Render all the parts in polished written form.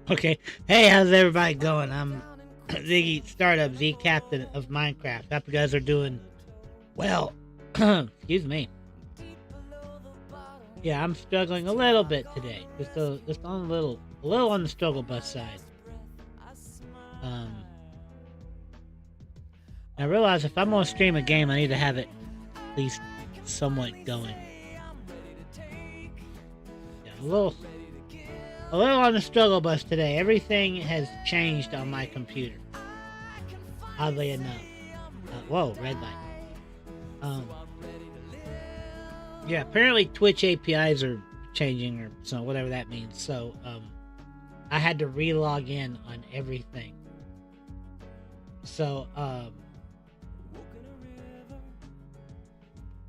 Okay. Hey, how's everybody going? I'm Ziggy Startup, Z Captain of Minecraft. Hope you guys are doing well. Excuse me. Yeah, I'm struggling a little bit today. Just on a little on the struggle bus side. I realize if I'm gonna stream a game, I need to have it at least somewhat going. Yeah, a little on the struggle bus today. Everything has changed on my computer. Oddly enough. Whoa, red light. Yeah, apparently Twitch APIs are changing or so, whatever that means. So, I had to re-log in on everything. So,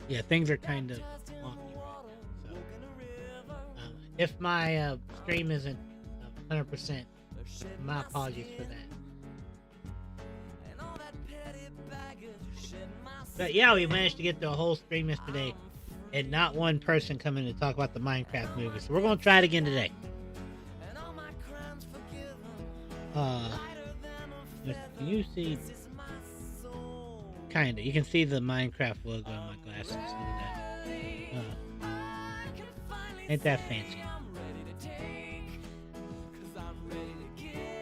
yeah, things are kind of wonky right now. So, if my stream isn't 100%, my apologies for that. But yeah, we managed to get to a whole stream yesterday, and not one person coming to talk about the Minecraft movie. So we're gonna try it again today. Can you see? Kinda. You can see the Minecraft logo on my glasses. Look at that. Ain't that fancy?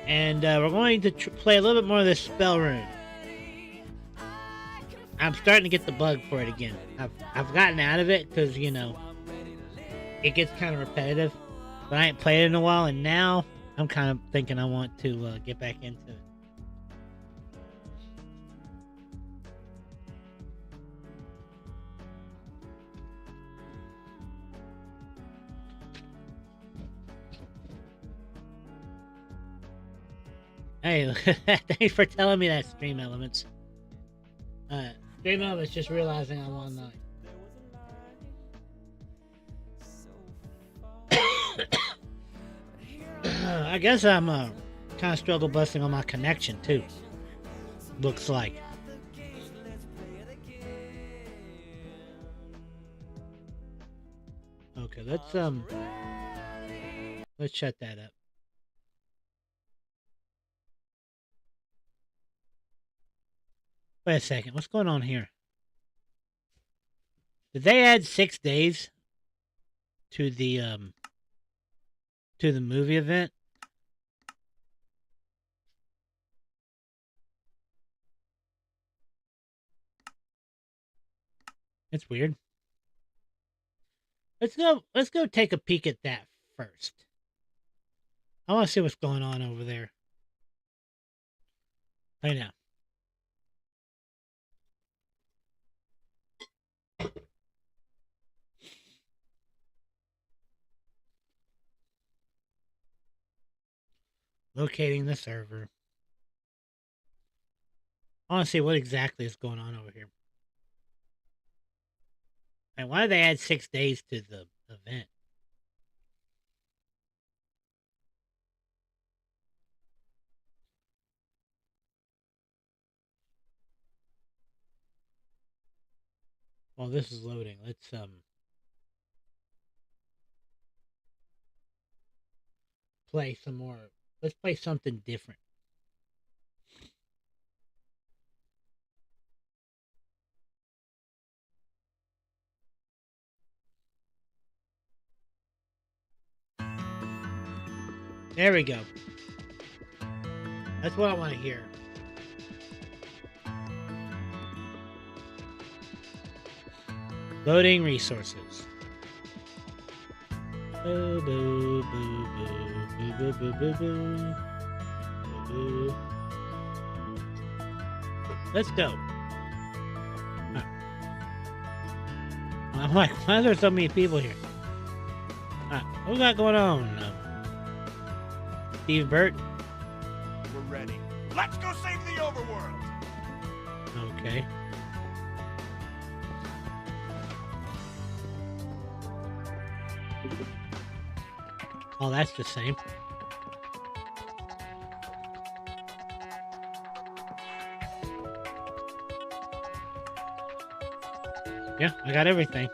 And we're going to play a little bit more of this SpellRune. I'm starting to get the bug for it again. I've gotten out of it because, you know, it gets kind of repetitive. But I ain't played it in a while, and now I'm kind of thinking I want to get back into it. Hey, look at that. Thanks for telling me that, Stream Elements. Stream Elements just realizing I'm online. I guess I'm kind of struggle busting on my connection too. Looks like. Okay, let's shut that up. Wait a second, what's going on here? Did they add 6 days to the movie event? It's weird. Let's go take a peek at that first. I want to see what's going on over there. Right now. Locating the server. I want to see what exactly is going on over here. And why did they add 6 days to the event? While this is loading, let's play some more. Let's play something different. There we go. That's what I want to hear. Loading resources. Boo, boo, boo, boo, boo, boo, boo, boo, boo. Let's go. I'm like, why are there so many people here? What we got going on? Steve Burt? We're ready. Let's go save the overworld! Okay. Oh, that's the same. Yeah, I got everything.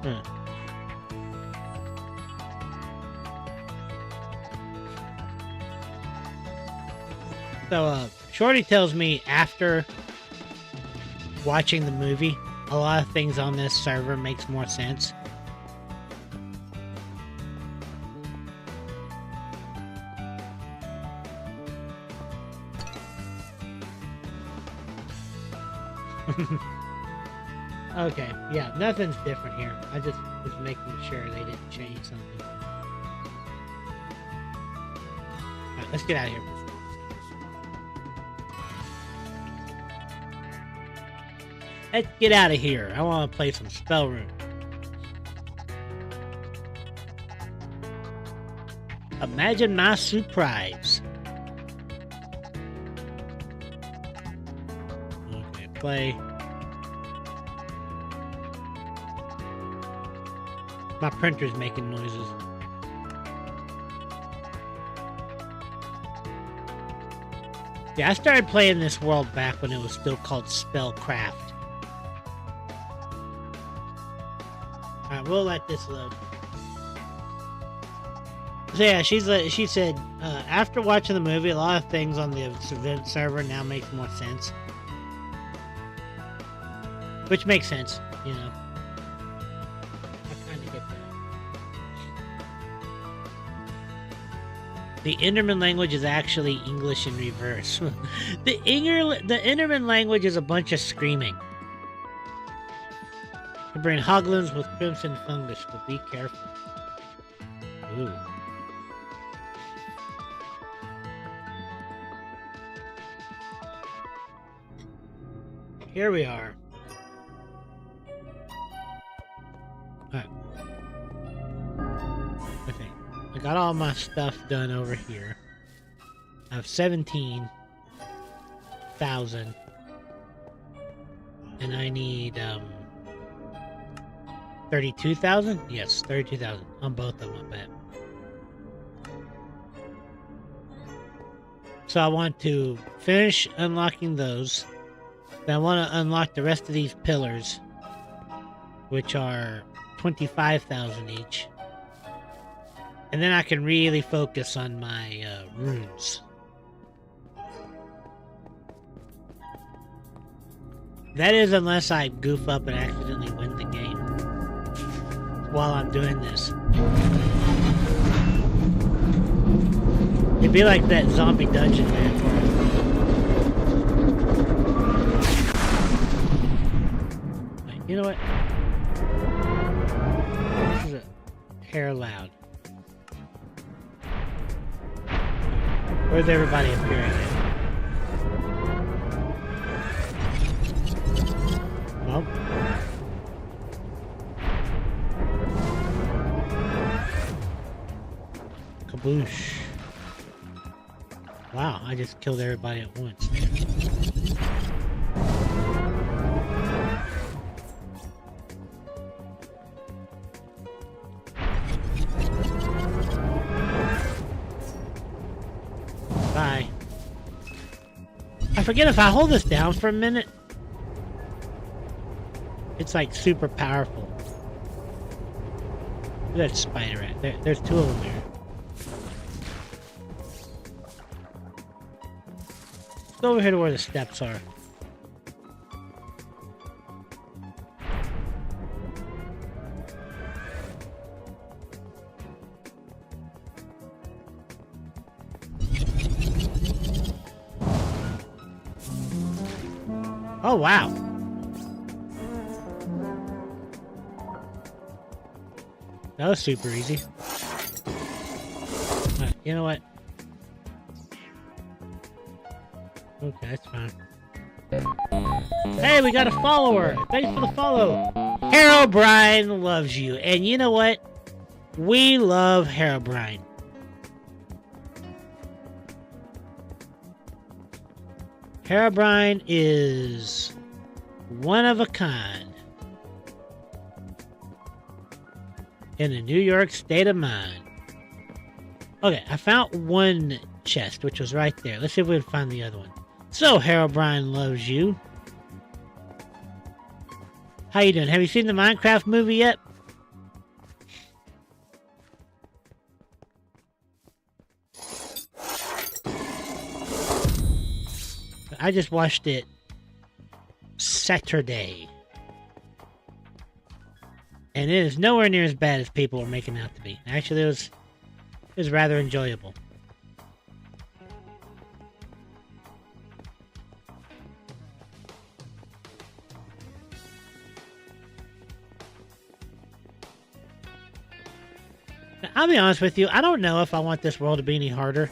Huh. So, Shorty tells me after watching the movie, a lot of things on this server makes more sense. Okay, yeah, nothing's different here. I just was making sure they didn't change something. Alright, let's get out of here. Let's get out of here. I want to play some SpellRune. Imagine my surprise. Okay, play. My printer's making noises. Yeah, I started playing this world back when it was still called Spellcraft. Alright, we'll let this load. So yeah, she said, after watching the movie, a lot of things on the event server now makes more sense. Which makes sense, you know. I kind of get that. The Enderman language is actually English in reverse. The Enderman language is a bunch of screaming. You bring hoglins with crimson fungus, but be careful. Ooh. Here we are. Alright. Okay. I got all my stuff done over here. I have 17,000. And I need, 32,000? Yes, 32,000 on both of them, I bet. So I want to finish unlocking those. Then I want to unlock the rest of these pillars, which are 25,000 each. And then I can really focus on my runes. That is unless I goof up and accidentally win the game while I'm doing this. It'd be like that zombie dungeon, man. Wait, you know what? This is a hair loud. Where's everybody appearing at? Well. Kaboosh. Wow, I just killed everybody at once. Bye. I forget if I hold this down for a minute. It's like super powerful. Look at that spider rat. There's two of them there. Let's go over here to where the steps are. Oh, wow. That was super easy. Right, you know what? Okay, that's fine. Hey, we got a follower! Thanks for the follow! Herobrine loves you. And you know what? We love Herobrine. Herobrine is one of a kind in the New York state of mind. Okay, I found one chest, which was right there. Let's see if we can find the other one. So, Herobrine loves you. How you doing? Have you seen the Minecraft movie yet? I just watched it Saturday. And it is nowhere near as bad as people are making it out to be. Actually, it was rather enjoyable. Now, I'll be honest with you, I don't know if I want this world to be any harder.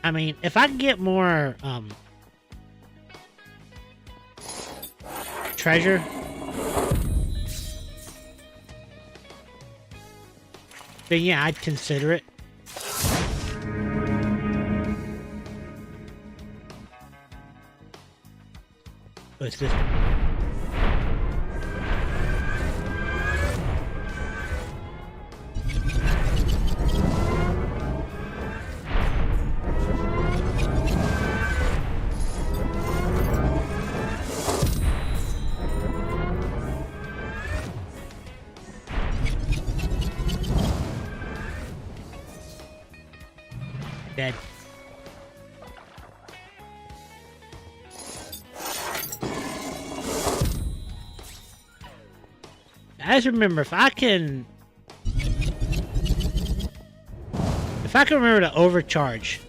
I mean, if I can get more treasure, then yeah, I'd consider it. What's this? Dead. Guys, remember, if I can remember to overcharge.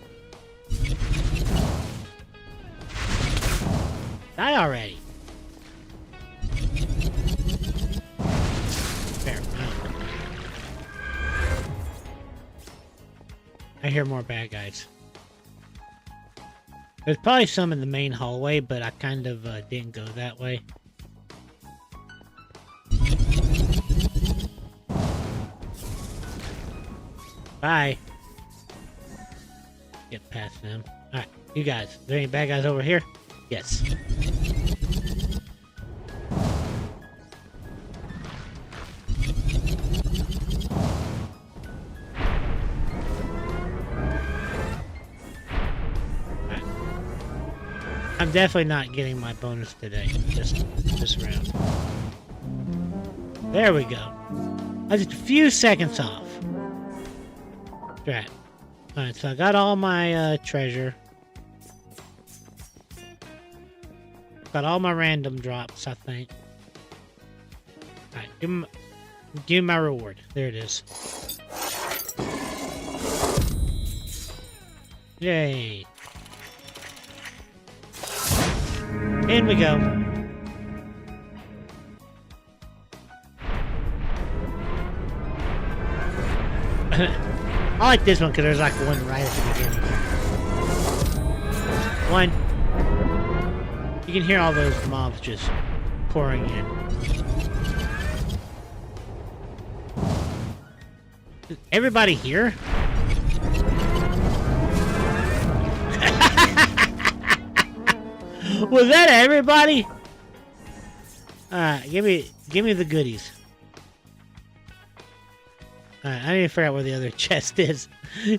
Die already. Fair. I hear more bad guys. There's probably some in the main hallway, but I kind of didn't go that way. Bye. Get past them. Alright, you guys. Are there any bad guys over here? Yes. Alright. I'm definitely not getting my bonus today. This round. There we go. I was just a few seconds off. Right. Alright, so I got all my treasure. Got all my random drops, I think. Alright, give me my reward. There it is. Yay. In we go. I like this one because there's like one right at the beginning. One. You can hear all those mobs just pouring in. Is everybody here? Was that everybody? Alright, give me the goodies. Alright, I need to figure out where the other chest is.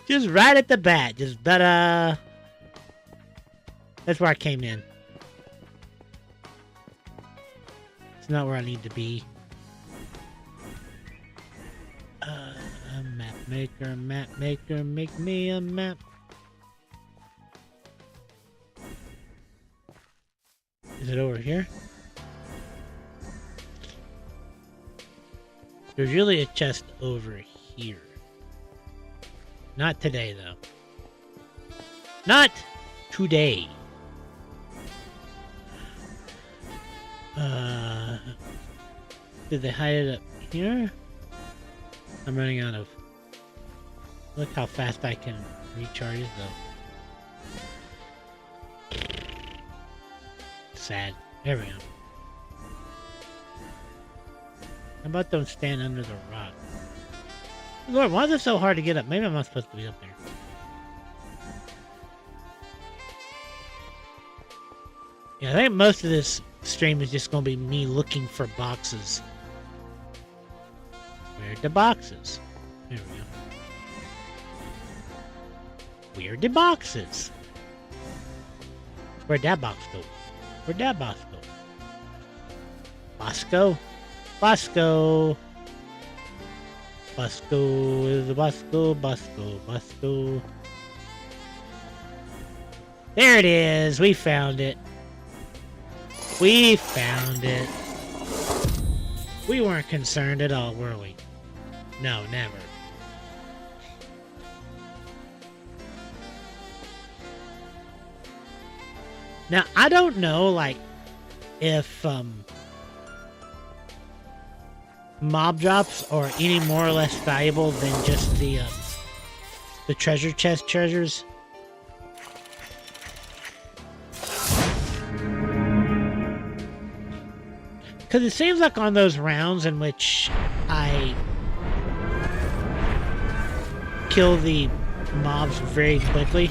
Just right at the bat. Just da-da. That's where I came in. It's not where I need to be. Map maker, make me a map. Is it over here? There's usually a chest over here. Not today, though. Not today. Did they hide it up here? I'm running out of... Look how fast I can recharge, though. Sad. There we go. How about don't stand under the rock? Lord, why is it so hard to get up? Maybe I'm not supposed to be up there. Yeah, I think most of this stream is just going to be me looking for boxes. Where are the boxes? There we go. Where'd the boxes? Where'd that box go? Where'd that box go? Bosco? Bosco! Bosco is a Bosco, Bosco, Bosco. There it is! We found it. We found it. We weren't concerned at all, were we? No, never. Now, I don't know, like, if, mob drops are any more or less valuable than just the treasure chest treasures. Because it seems like on those rounds in which I kill the mobs very quickly,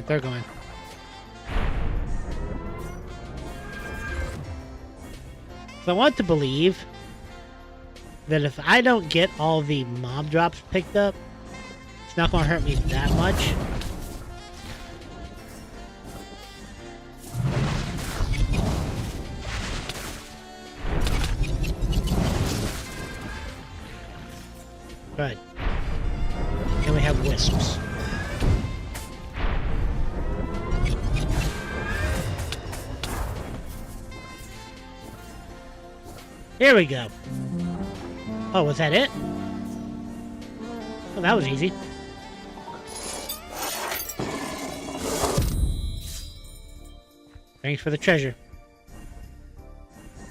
they're going. So I want to believe that if I don't get all the mob drops picked up, it's not going to hurt me that much. Good. And we have wisps. Here we go. Oh, was that it? Oh, that was easy. Thanks for the treasure.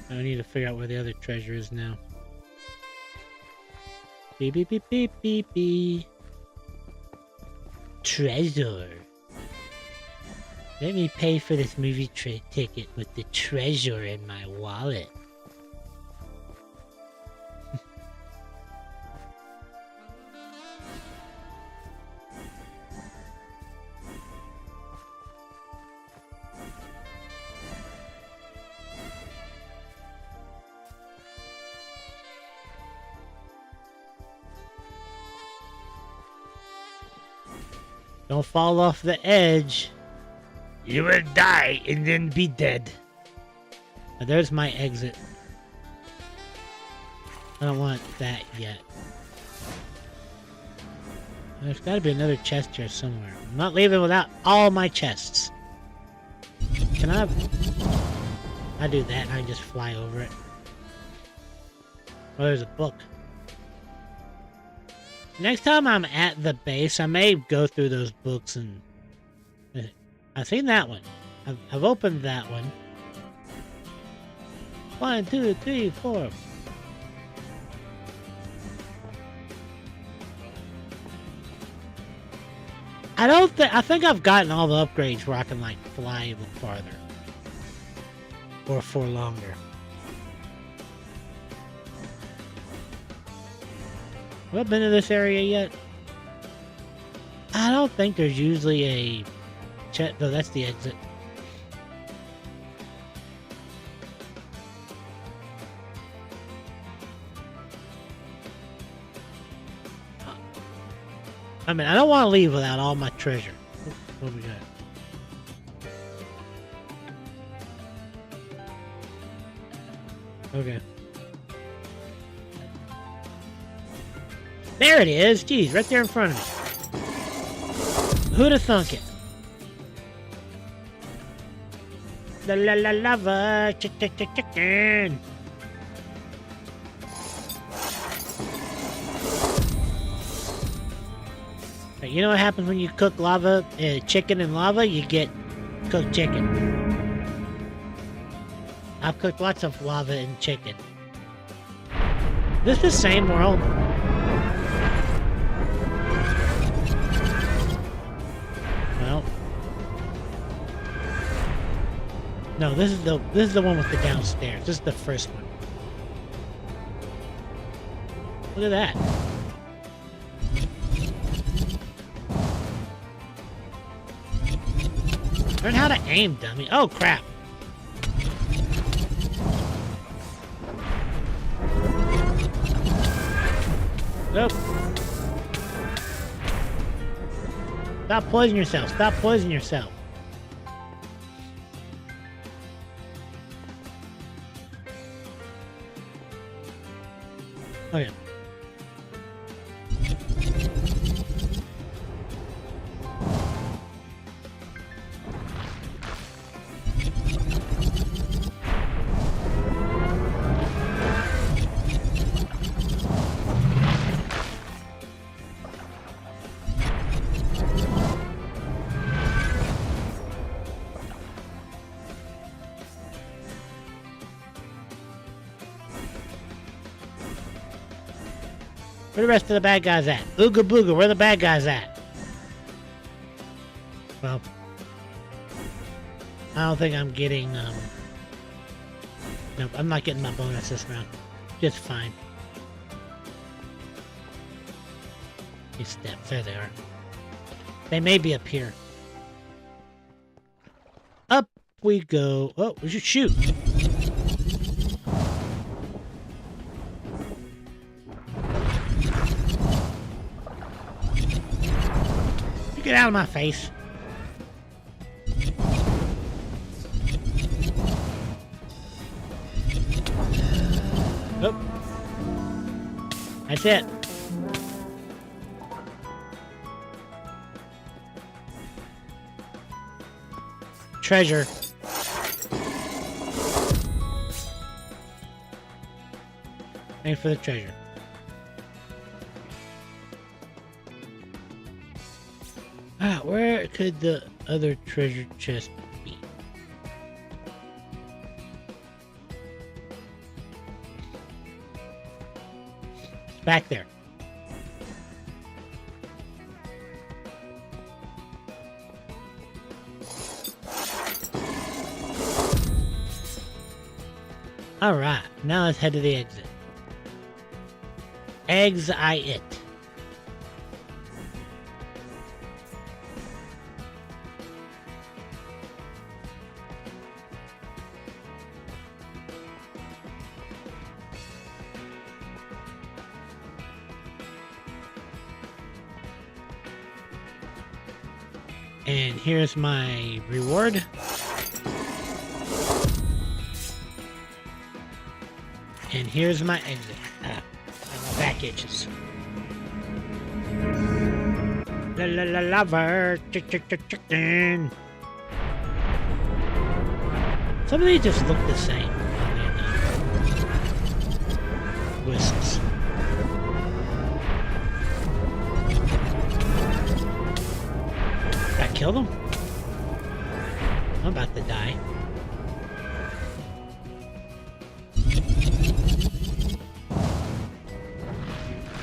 I need to figure out where the other treasure is now. Beep, beep, beep, beep, beep, beep. Treasure. Let me pay for this movie ticket with the treasure in my wallet. Don't fall off the edge. You will die and then be dead. Now, there's my exit. I don't want that yet. There's got to be another chest here somewhere. I'm not leaving without all my chests. Can I do that and I just fly over it. Oh, there's a book. Next time I'm at the base, I may go through those books and... I've seen that one. I've opened that one. 1, 2, 3, 4. I think I've gotten all the upgrades where I can, like, fly even farther. Or for longer. Have I been to this area yet? I don't think there's usually a chest. No, that's the exit. I mean, I don't want to leave without all my treasure. What do we got? Okay. There it is! Jeez, right there in front of me. Who'd have thunk it? La la la lava! Chicken! You know what happens when you cook chicken in lava? You get cooked chicken. I've cooked lots of lava and chicken. This is the same world. Well, no, this is the one with the downstairs. This is the first one. Look at that. Learn how to aim, dummy. Oh, crap. Nope. Stop poisoning yourself. Stop poisoning yourself. Okay. Where the rest of the bad guys at? Ooga booga, where the bad guys at? Well, I don't think I'm getting, nope, I'm not getting my bonus this round. Just fine. These steps, there they are. They may be up here. Up we go. Oh, we should shoot. Get out of my face. Oh. That's it. Treasure. Thanks for the treasure. Ah, where could the other treasure chest be? It's back there. Alright, now let's head to the exit. Exit. And here's my reward. And here's my exit. My back itches. La la la lover. Chicken. Some of these just look the same. Whistles. Kill them? I'm about to die.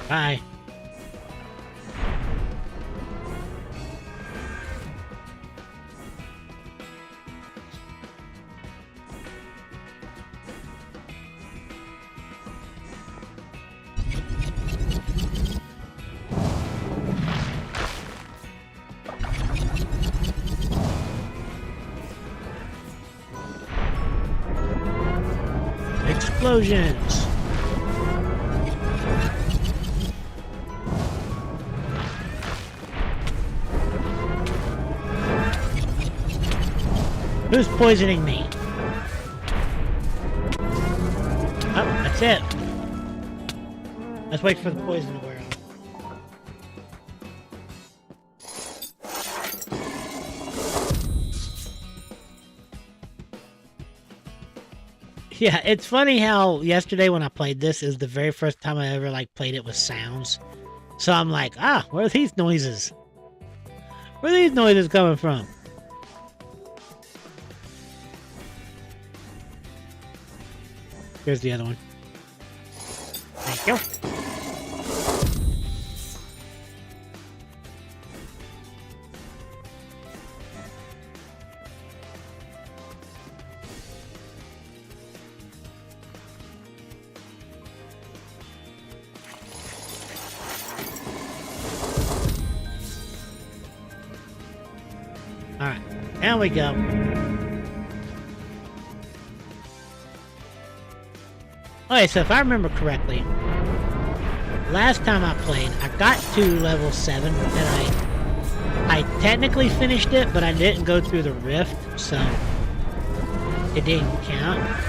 Bye. Explosions! Who's poisoning me? Oh, that's it. Let's wait for the poison to wear off. Yeah, it's funny how yesterday when I played this is the very first time I ever like played it with sounds. So I'm like, where are these noises? Where are these noises coming from? Here's the other one. Thank you. There we go. Okay, so if I remember correctly, last time I played, I got to level 7, and I technically finished it, but I didn't go through the rift, so it didn't count.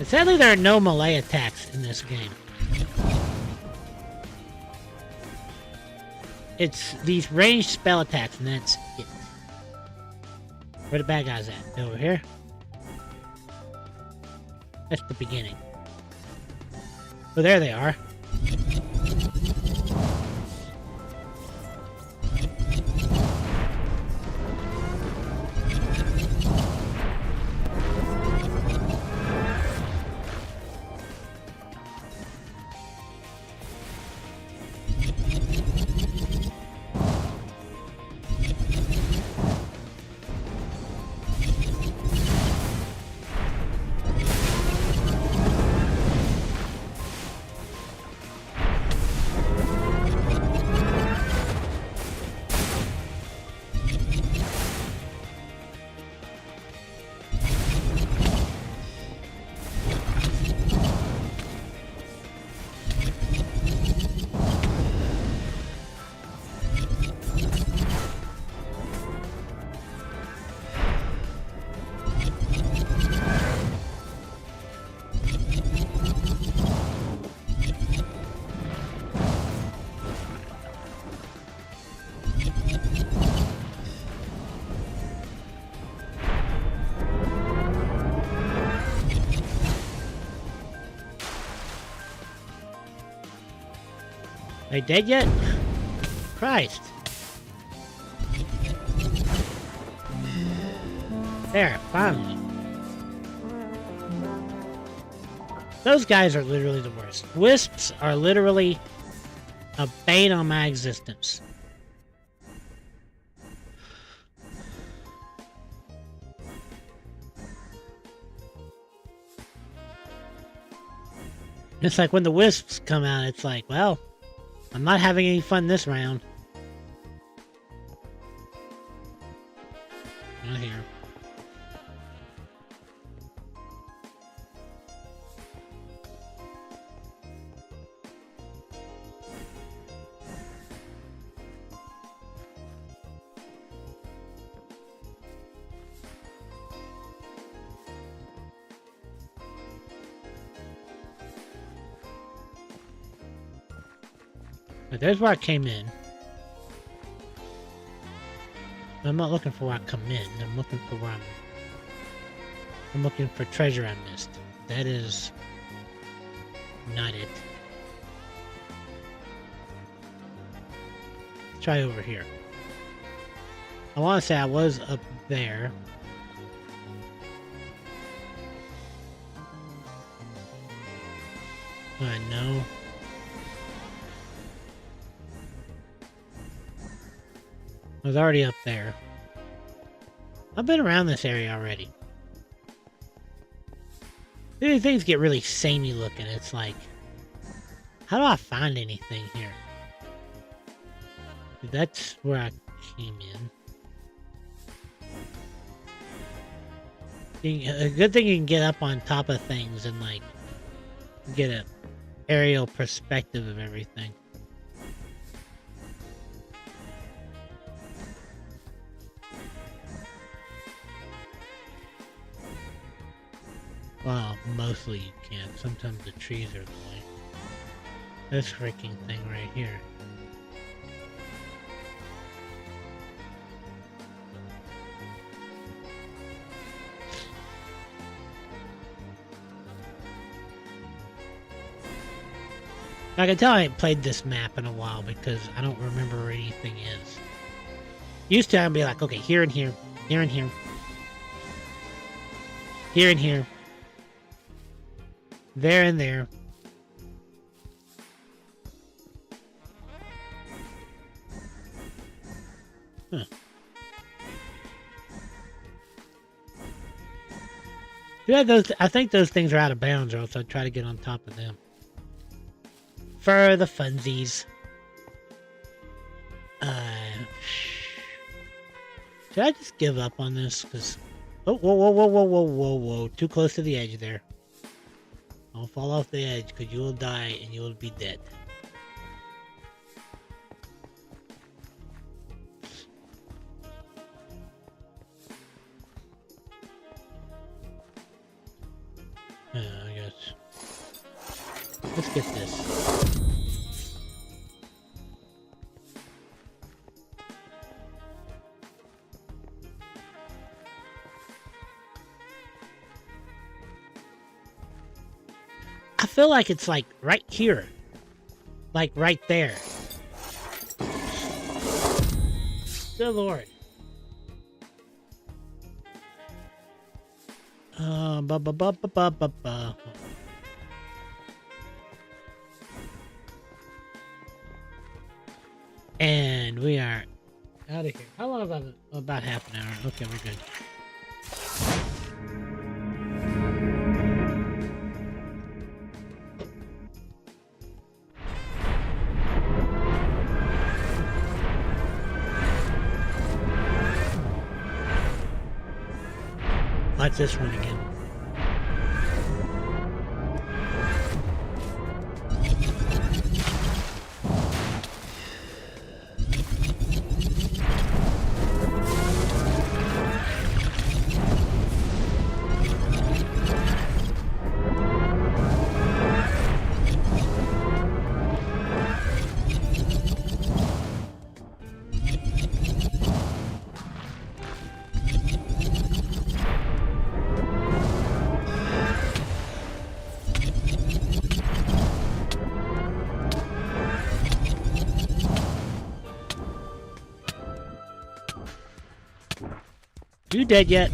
Sadly, there are no melee attacks in this game. It's these ranged spell attacks, and that's it. Where the bad guys at? Over here? That's the beginning. Oh, there they are. They dead yet? Christ. There, finally. Those guys are literally the worst. Wisps are literally a bane on my existence. It's like when the wisps come out, it's like, well, I'm not having any fun this round. Not here. But there's where I came in. I'm not looking for where I come in. I'm looking for where I'm looking for treasure I missed. That is not it. Let's try over here. I want to say I was up there. I know. I was already up there. I've been around this area already. These things get really samey looking. It's like, how do I find anything here? That's where I came in. A good thing you can get up on top of things and like get an aerial perspective of everything. Well, mostly you can't. Sometimes the trees are the way. This freaking thing right here. I can tell I ain't played this map in a while because I don't remember where anything is. Used to I'd be like, okay, here and here, here and here, here and here. There and there. Huh. Yeah, those. I think those things are out of bounds, or else I'd try to get on top of them. For the funsies. Should I just give up on this? Cause oh, whoa, whoa, whoa, whoa, whoa, whoa, whoa! Too close to the edge there. Don't fall off the edge, cause you will die and you will be dead. I guess. Let's get this. I feel like it's like right here. Like right there. Good Lord. Ba ba ba ba ba ba ba. And we are out of here. How long have I been? About half an hour. Okay, we're good. Watch this one again. You dead yet?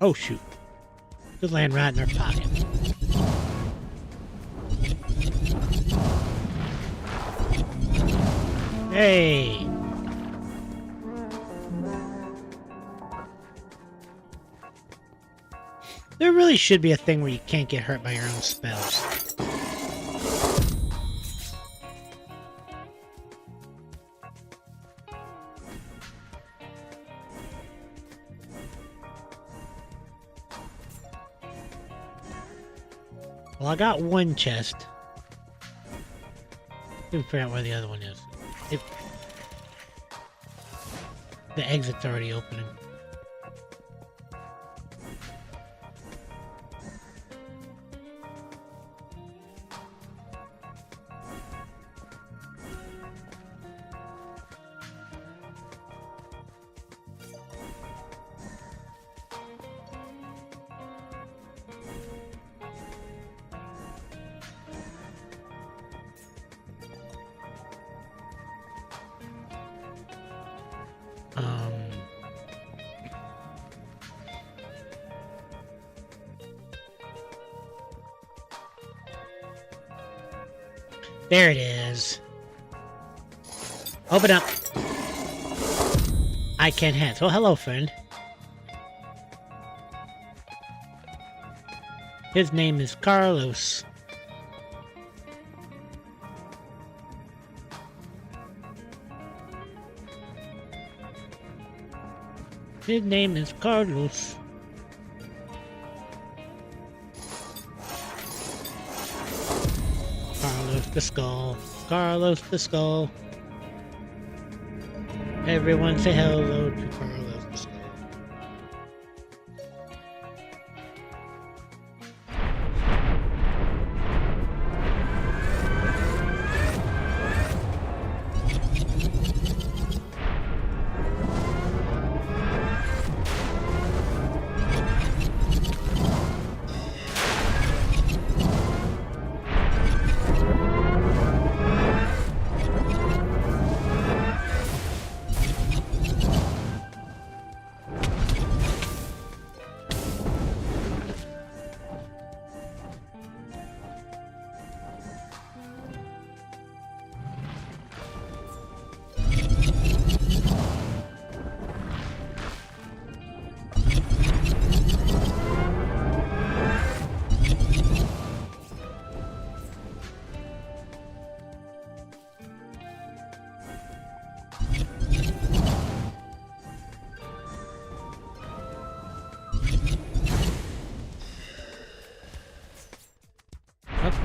Oh shoot. Just land right in their pocket. Hey! There really should be a thing where you can't get hurt by your own spells. Well, I got one chest. Let me figure out where the other one is. The exit's already opening. There it is. Open up. I can't hands. Well, hello, friend. His name is Carlos. His name is Carlos. Carlos the Skull. Carlos the Skull. Everyone say hello to Carlos the Skull.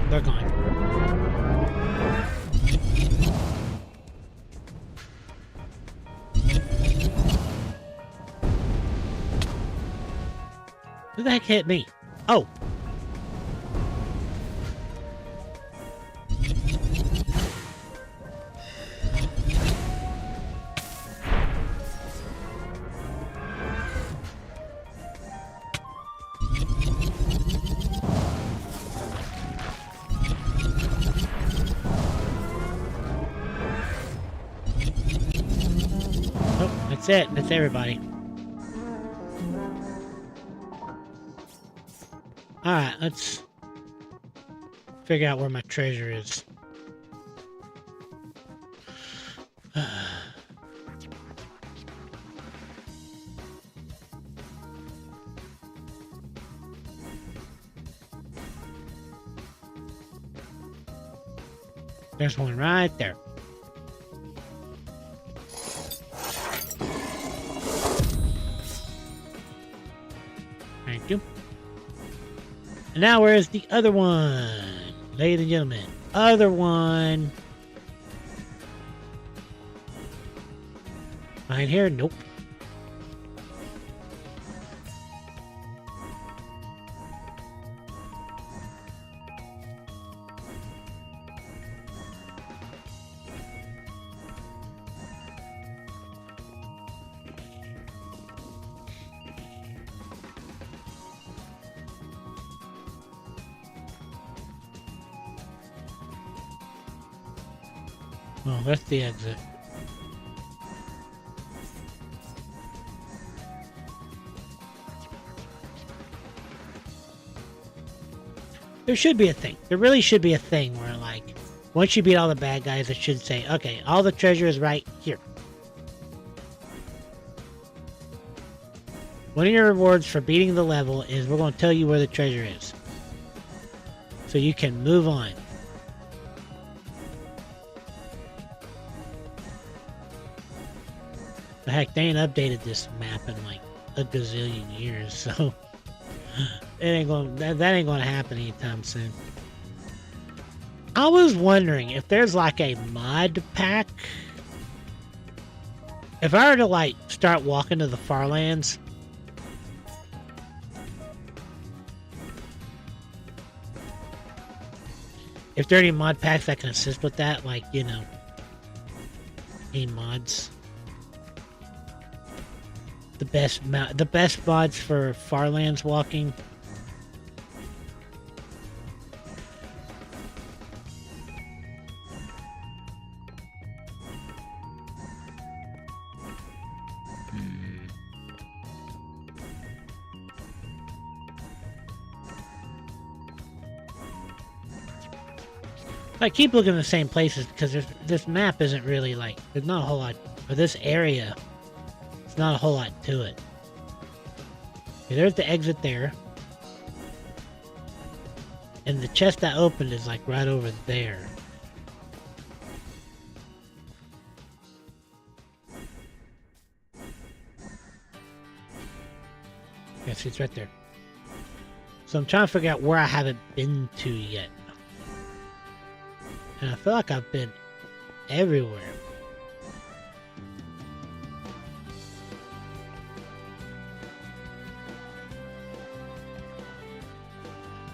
they're gone. Who the heck hit me? Oh! Oh, that's it. That's everybody. Alright, let's figure out where my treasure is. There's one right there. Thank you. And now where's the other one? Ladies and gentlemen, other one. Right here? Nope. Oh, that's the exit. There should be a thing. There really should be a thing where, like, once you beat all the bad guys, it should say, okay, all the treasure is right here. One of your rewards for beating the level is we're going to tell you where the treasure is. So you can move on. The heck, they ain't updated this map in like a gazillion years, so it ain't going that ain't gonna happen anytime soon. I was wondering if there's like a mod pack. If I were to like start walking to the Farlands, if there are any mod packs that can assist with that, like, you know, any mods. The best mods for Farlands walking. I keep looking at the same places because this map isn't really like, there's not a whole lot, or this area, it's not a whole lot to it. Okay, there's the exit there. And the chest that opened is like right over there. Yes, it's right there. So I'm trying to figure out where I haven't been to yet. And I feel like I've been everywhere.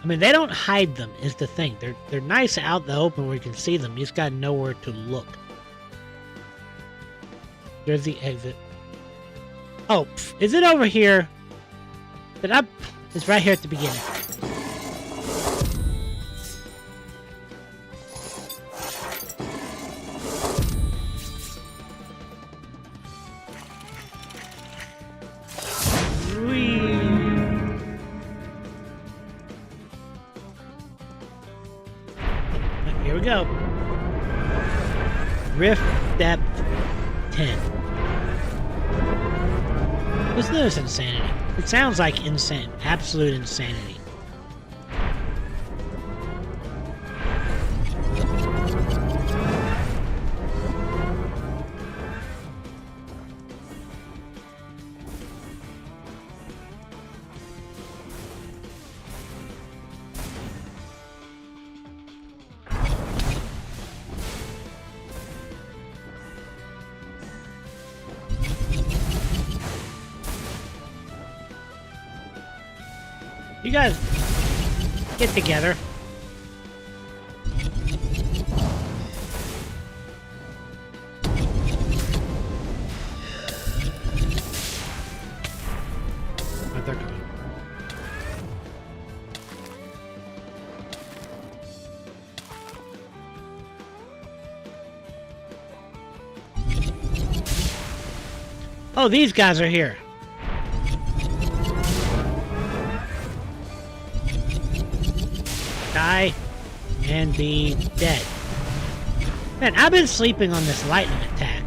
I mean, they don't hide them, is the thing. They're nice out in the open where you can see them. You just gotta know where to look. There's the exit. Oh, is it over here? It's right here at the beginning. Here we go. Rift depth 10. Listen to this insanity. It sounds like insane, absolute insanity. You guys get together. Where'd that go? Oh, these guys are here. Die and be dead. Man, I've been sleeping on this lightning attack.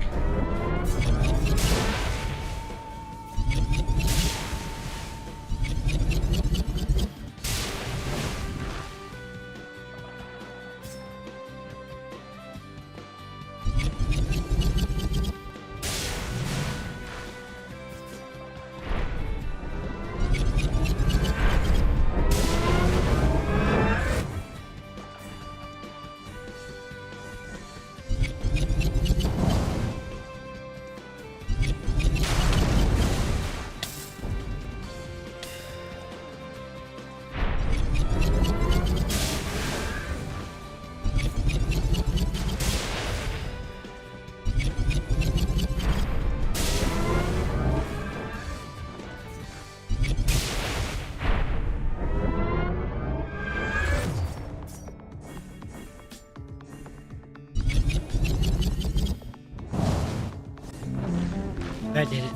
That did it.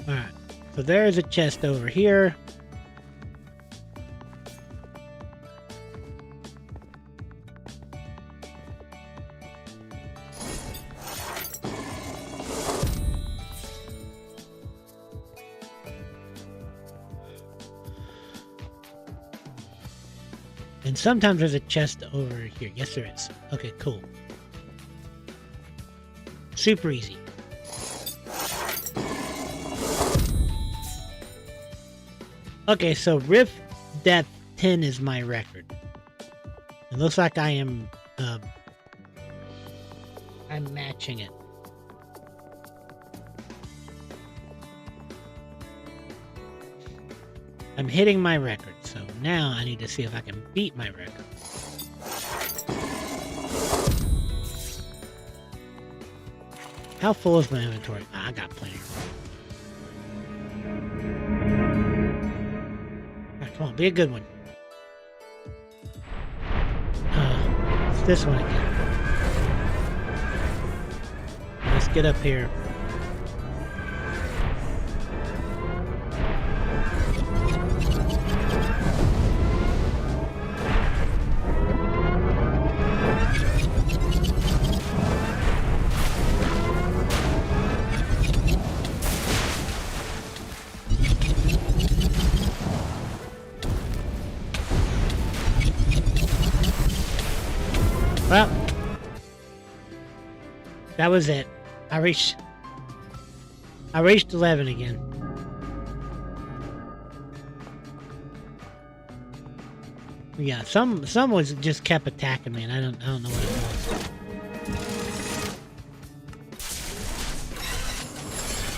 Alright, so there's a chest over here. And sometimes there's a chest over here. Yes, there is. Okay, cool. Super easy. Okay, so Rift Depth 10 is my record. It looks like I am, I'm matching it. I'm hitting my record, so now I need to see if I can beat my record. How full is my inventory? I got plenty of room. Alright, come on, be a good one. It's this one again. Let's get up here. Well, that was it. I reached 11 again. Yeah, some was just kept attacking me, and I don't know what it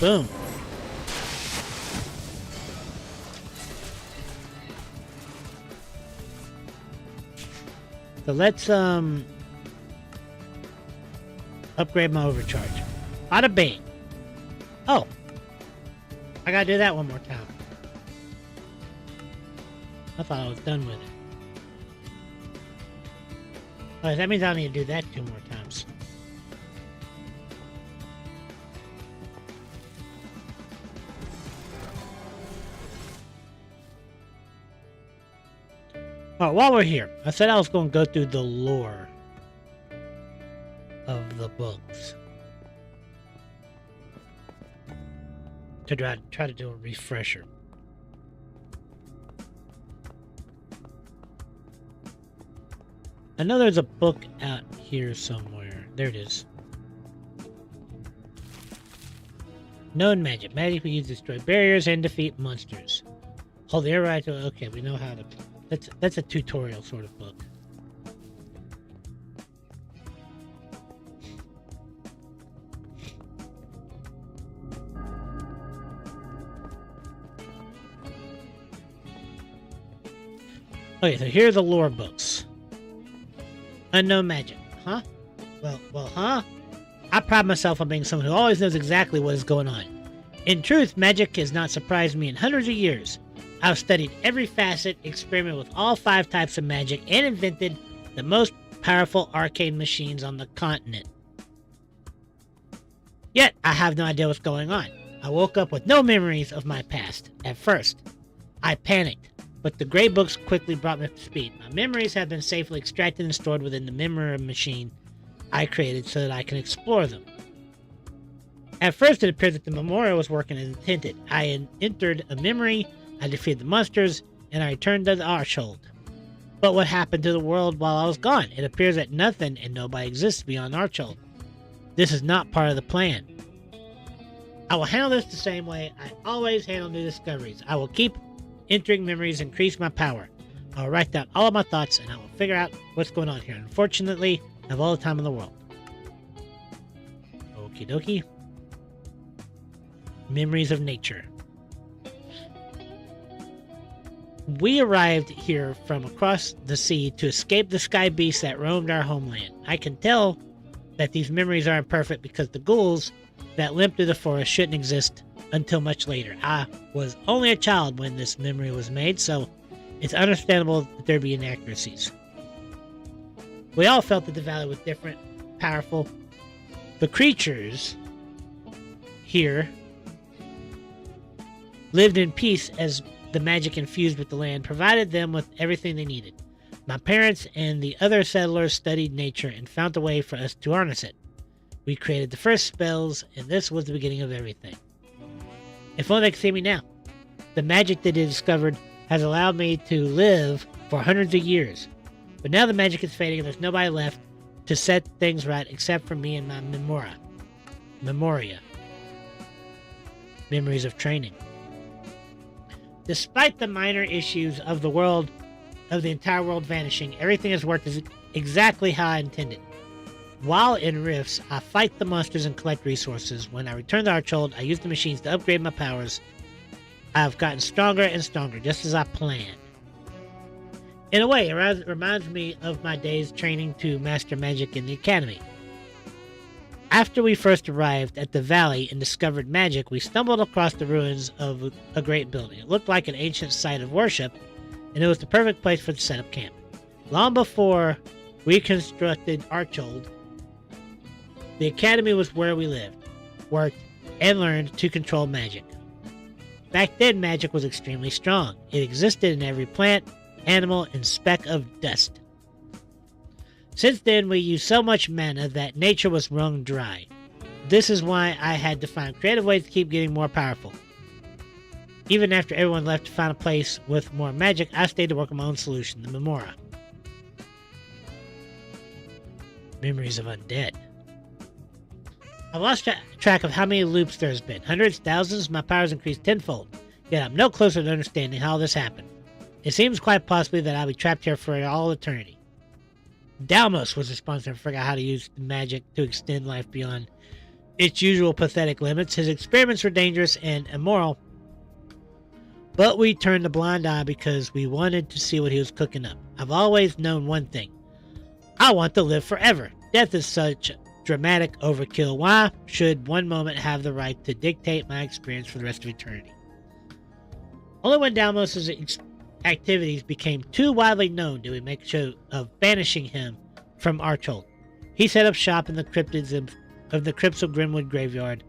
was. Boom. So let's upgrade my overcharge. Bada bing. Oh, I gotta do that one more time. I thought I was done with it. Oh, that means I need to do that 2 more times. Alright, while we're here, I said I was going to go through the lore of the books. To try to do a refresher. I know there's a book out here somewhere. There it is. Known magic. Magic we use to destroy barriers and defeat monsters. Hold the air right to... Okay, we know how to... That's a tutorial sort of book. Okay, so here are the lore books. Unknown magic. Huh? Huh? I pride myself on being someone who always knows exactly what is going on. In truth, magic has not surprised me in hundreds of years. I've studied every facet, experimented with all 5 types of magic, and invented the most powerful arcade machines on the continent. Yet, I have no idea what's going on. I woke up with no memories of my past. At first, I panicked, but the gray books quickly brought me up to speed. My memories have been safely extracted and stored within the memory machine I created so that I can explore them. At first, it appeared that the memorial was working as intended. I entered a memory, I defeated the monsters, and I returned to the Archhold. But what happened to the world while I was gone? It appears that nothing and nobody exists beyond Archhold. This is not part of the plan. I will handle this the same way I always handle new discoveries. I will keep entering memories, increase my power. I will write down all of my thoughts, and I will figure out what's going on here. Unfortunately, I have all the time in the world. Okie dokie. Memories of nature. We arrived here from across the sea to escape the sky beasts that roamed our homeland. I can tell that these memories are imperfect because the ghouls that limp through the forest shouldn't exist until much later. I was only a child when this memory was made, so it's understandable that there be inaccuracies. We all felt that the valley was different, powerful. The creatures here lived in peace as the magic infused with the land provided them with everything they needed. My parents and the other settlers studied nature and found a way for us to harness it. We created the first spells, and this was the beginning of everything. If only they could see me now. The magic that they discovered has allowed me to live for hundreds of years. But now the magic is fading and there's nobody left to set things right except for me and my memoria. Memories of training. Despite the minor issues of the entire world vanishing, everything has worked exactly how I intended. While in rifts, I fight the monsters and collect resources. When I return to Archhold, I use the machines to upgrade my powers. I've gotten stronger and stronger, just as I planned. In a way, it reminds me of my days training to master magic in the academy. After we first arrived at the valley and discovered magic, we stumbled across the ruins of a great building. It looked like an ancient site of worship, and it was the perfect place for the setup camp. Long before we constructed Archhold, the academy was where we lived, worked, and learned to control magic. Back then, magic was extremely strong. It existed in every plant, animal, and speck of dust. Since then, we used so much mana that nature was wrung dry. This is why I had to find creative ways to keep getting more powerful. Even after everyone left to find a place with more magic, I stayed to work on my own solution, the Memoria. Memories of undead. I've lost track of how many loops there's been. Hundreds, thousands, my powers increased tenfold. Yet I'm no closer to understanding how this happened. It seems quite possibly that I'll be trapped here for all eternity. Dalmos was responsible for figuring out how to use magic to extend life beyond its usual pathetic limits. His experiments were dangerous and immoral, but we turned a blind eye because we wanted to see what he was cooking up. I've always known one thing. I want to live forever. Death is such dramatic overkill. Why should one moment have the right to dictate my experience for the rest of eternity? Only when Dalmos' activities became too widely known did we make a show of banishing him from Archhold. He set up shop in the crypts of Grimwood Graveyard,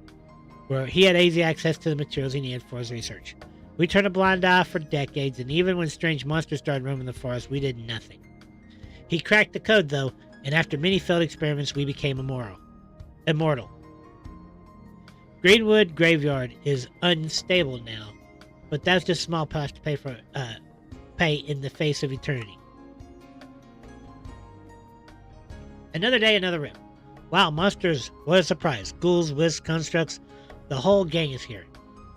where he had easy access to the materials he needed for his research. We turned a blind eye for decades, and even when strange monsters started roaming the forest, we did nothing. He cracked the code, though, and after many failed experiments, we became immortal. Greenwood Graveyard is unstable now, but that's just a small price to pay in the face of eternity. Another day, another rip. Wow, monsters, what a surprise. Ghouls, wisps, constructs, the whole gang is here.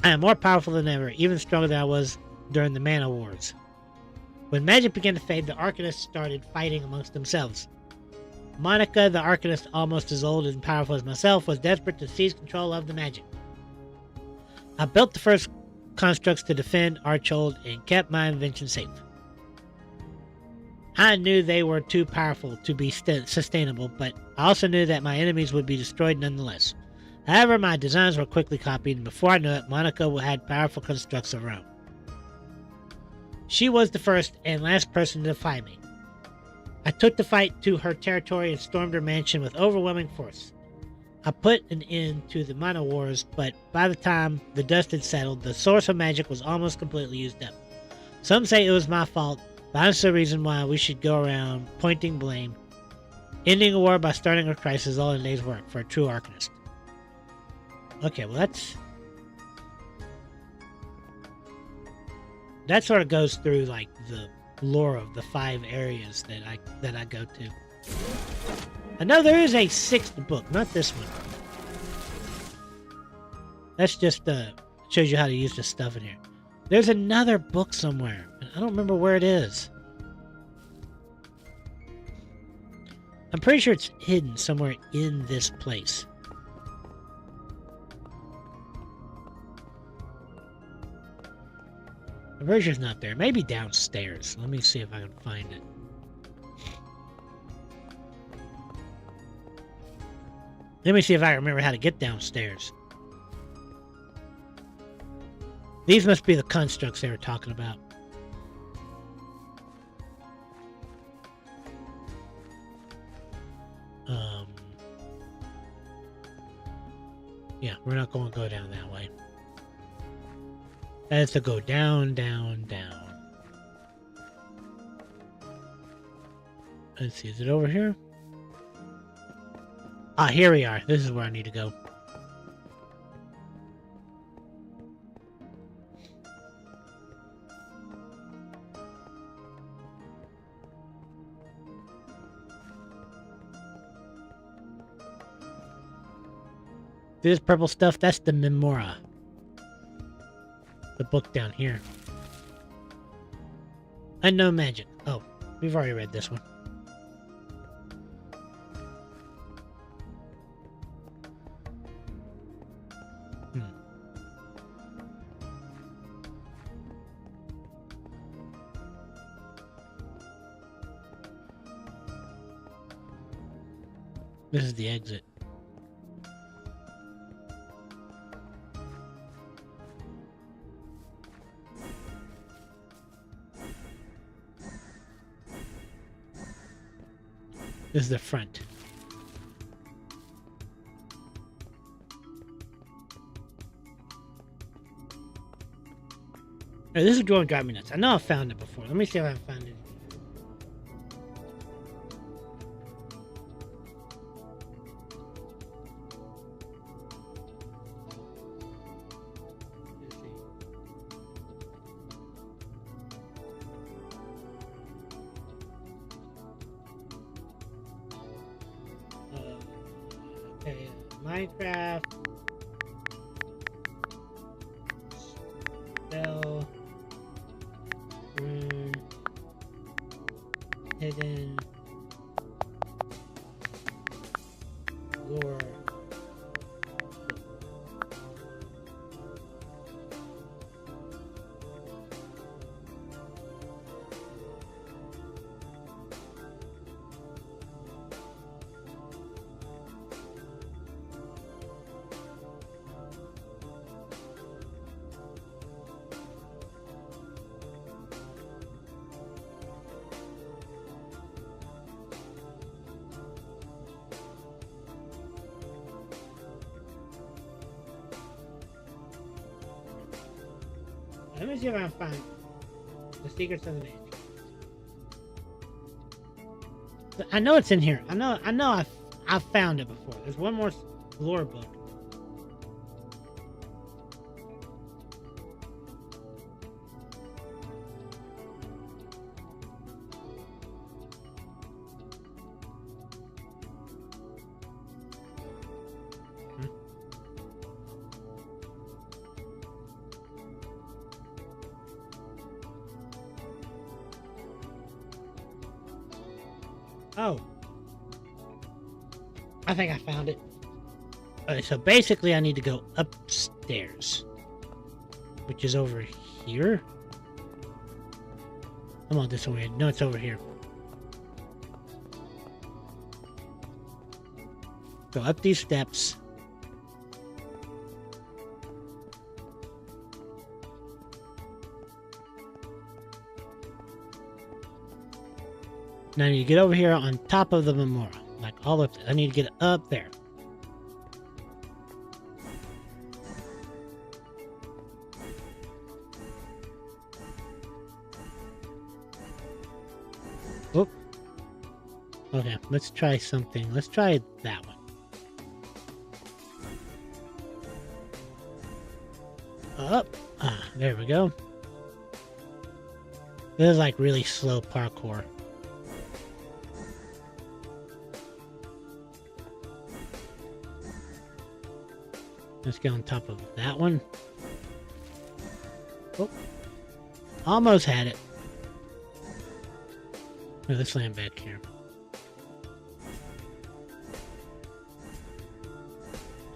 I am more powerful than ever, even stronger than I was during the Mana Wars. When magic began to fade, the Arcanists started fighting amongst themselves. Monica, the Arcanist almost as old and powerful as myself, was desperate to seize control of the magic. I built the first constructs to defend Archhold and kept my invention safe. I knew they were too powerful to be sustainable, but I also knew that my enemies would be destroyed nonetheless. However, my designs were quickly copied, and before I knew it, Monica had powerful constructs of her own. She was the first and last person to defy me. I took the fight to her territory and stormed her mansion with overwhelming force. I put an end to the Minor Wars, but by the time the dust had settled, the source of magic was almost completely used up. Some say it was my fault, but I don't see a reason why we should go around pointing blame. Ending a war by starting a crisis is all in a day's work for a true arcanist. Okay, well that sort of goes through like the lore of the 5 areas that I go to. I know there is a 6th book, not this one. That's just shows you how to use the stuff in here. There's another book somewhere, and I don't remember where it is. I'm pretty sure it's hidden somewhere in this place. I'm pretty sure it's not there. Maybe downstairs. Let me see if I can find it. Let me see if I remember how to get downstairs. These must be the constructs they were talking about. Yeah, we're not going to go down that way. That has to go down, down, down. Let's see, is it over here? Ah, here we are. This is where I need to go. This purple stuff, that's the Memora. The book down here. Unknown Magic. Oh, we've already read this one. This is the exit. This is the front. Hey, this is going to drive me nuts. I know I found it before. Let me see if I found it. Okay, Minecraft SpellRune hidden lore. Let me see if I can find the secrets of the magic. I know it's in here. I know I've found it before. There's one more lore book. Oh. I think I found it. Okay, so basically I need to go upstairs. Which is over here? Come on, this way. No, it's over here. Go up these steps. Now I need to get over here on top of the memorial. Like all up there. I need to get up there. Oop. Okay, let's try something. Let's try that one. Up. Ah, there we go. This is like really slow parkour. Let's get on top of that one. Oh. Almost had it. Oh, let's land back here.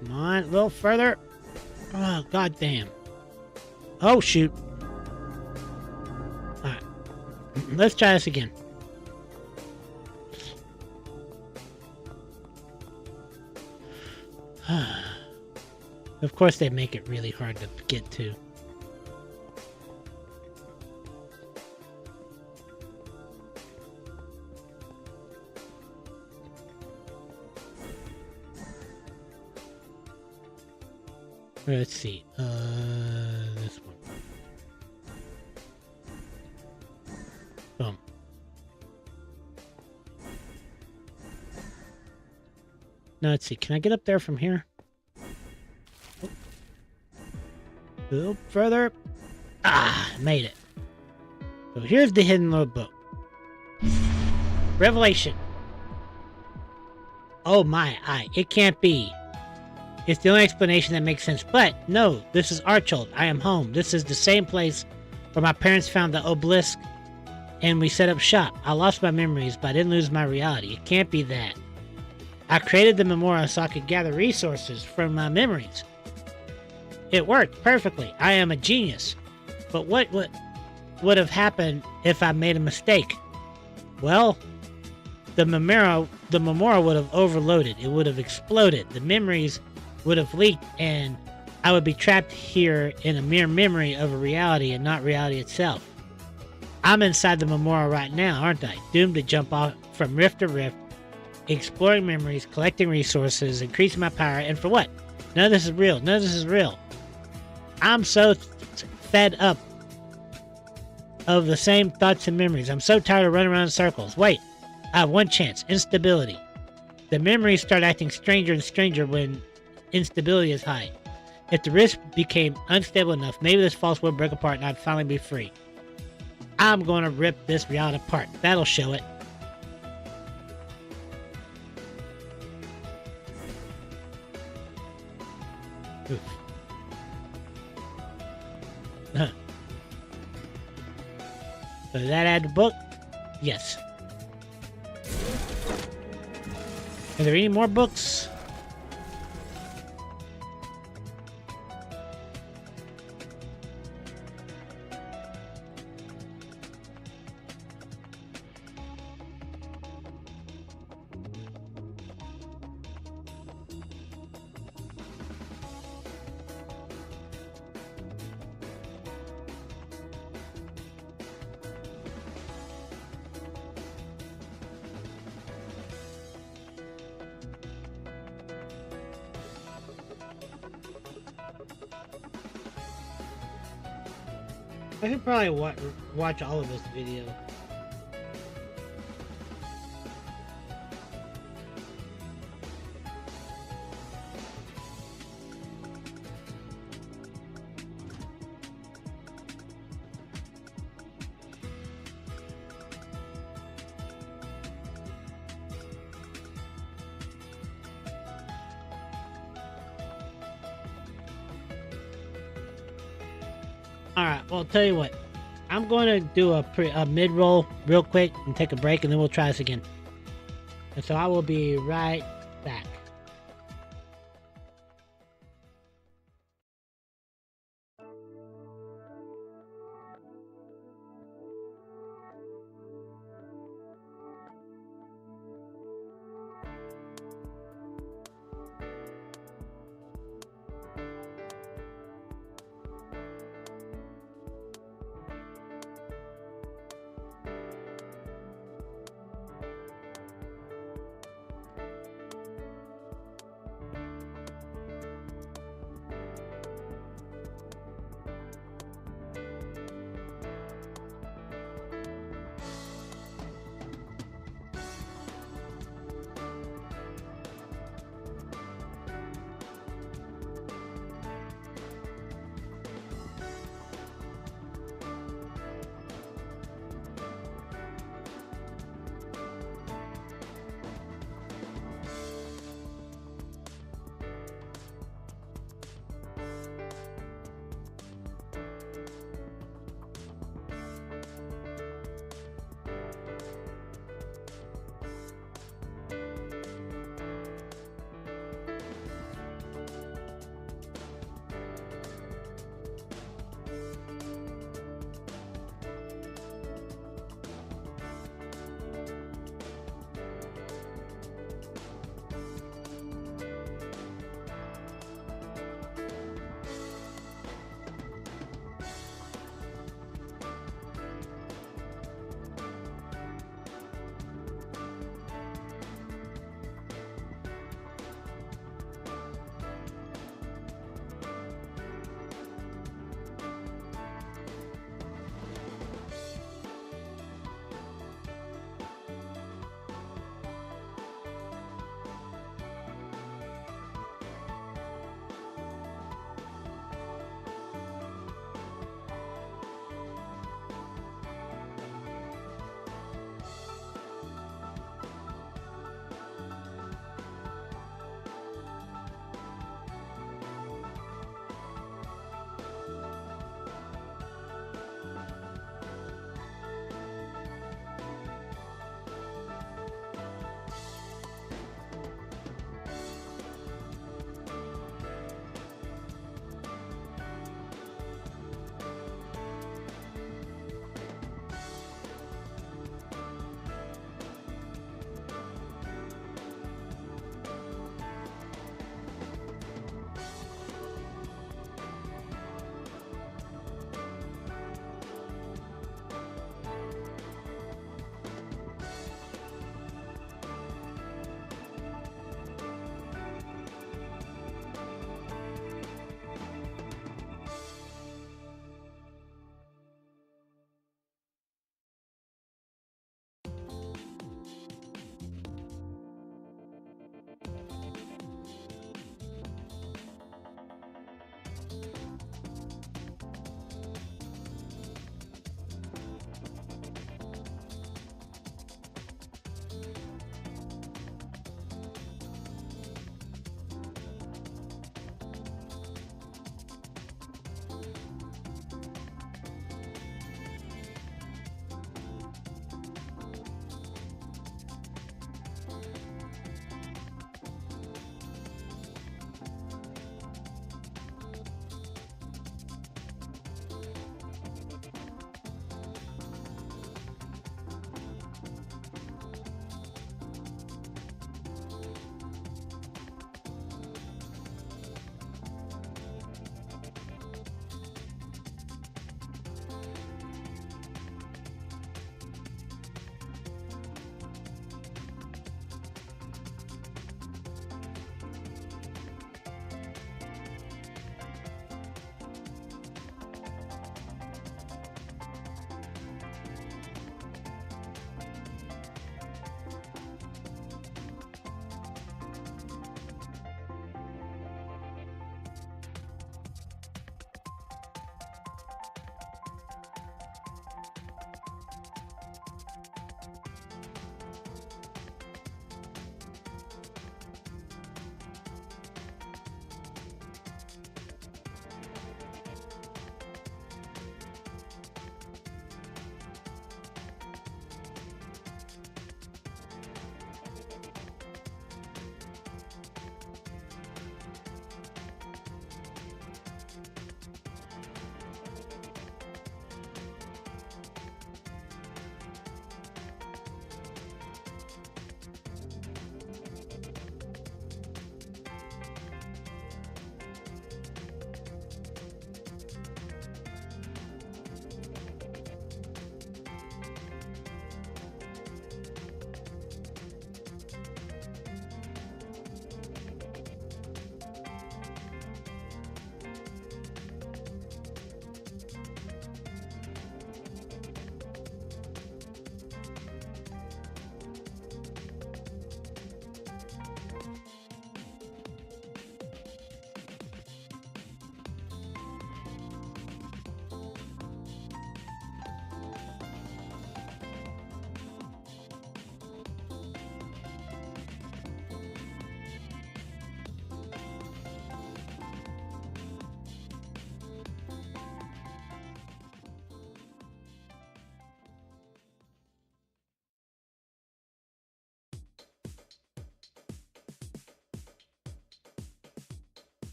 Come on, a little further. Oh, god damn. Oh, shoot. Alright. Let's try this again. Of course, they make it really hard to get to. Let's see. This one. Boom. Now let's see. Can I get up there from here? A little further. Ah, made it. So here's the hidden little book. Revelation. Oh my eye. It can't be. It's the only explanation that makes sense. But no, this is Archhold. I am home. This is the same place where my parents found the obelisk and we set up shop. I lost my memories, but I didn't lose my reality. It can't be that. I created the memorial so I could gather resources from my memories. It worked perfectly. I am a genius. But what would have happened if I made a mistake? Well, the memorial would have overloaded. It would have exploded. The memories would have leaked, and I would be trapped here in a mere memory of a reality and not reality itself. I'm inside the memorial right now, aren't I? Doomed to jump off from rift to rift, exploring memories, collecting resources, increasing my power, and for what? None of this is real. None of this is real. I'm so fed up of the same thoughts and memories. I'm so tired of running around in circles. Wait, I have one chance. Instability. The memories start acting stranger and stranger when instability is high. If the risk became unstable enough, maybe this false world break apart and I'd finally be free. I'm going to rip this reality apart. That'll show it. Oof. So does that add the book? Yes. Are there any more books? I should probably watch all of this video. Alright, well, I'll tell you what. I'm going to do a mid-roll real quick and take a break, and then we'll try this again. And so I will be right back.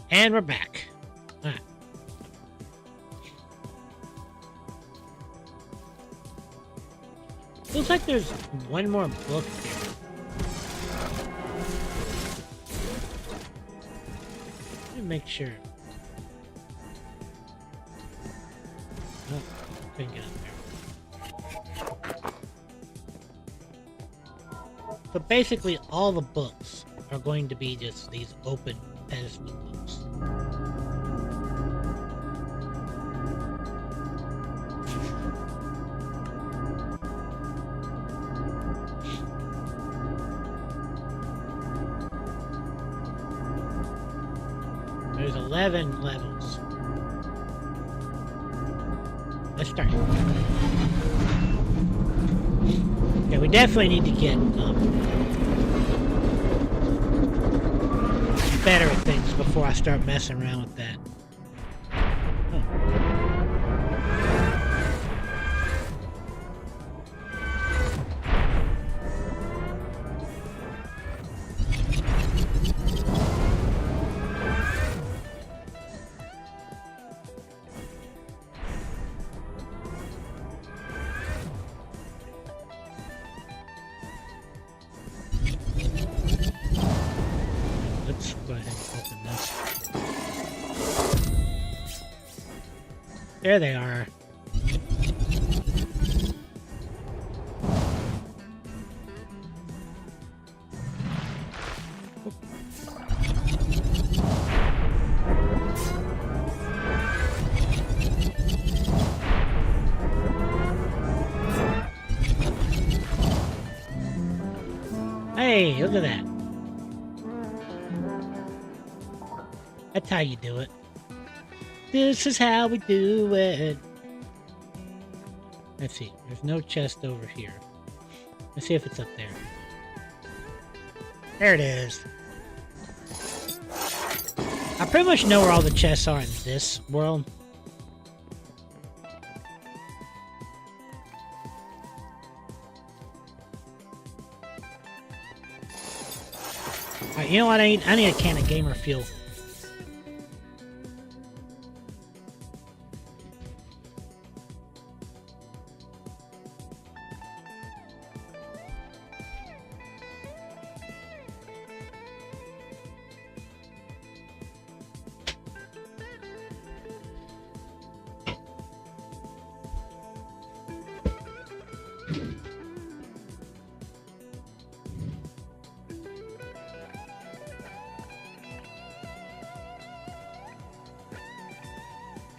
And we're back. Alright. Looks like there's one more book here. Let me make sure. Oh, couldn't get up there. So basically all the books are going to be just these open pedestal books. There's 11 levels. Let's start. Okay, we definitely need to get better at things before I start messing around with that. Oh. Let's go ahead and open this. There they are. Hey, look at that. That's how you do it. This is how we do it. Let's see. There's no chest over here. Let's see if it's up there. There it is. I pretty much know where all the chests are in this world. Alright, you know what I need? I need a can of gamer fuel.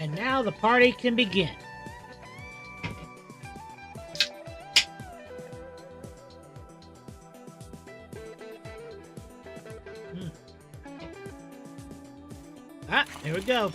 And now the party can begin. Ah, here we go.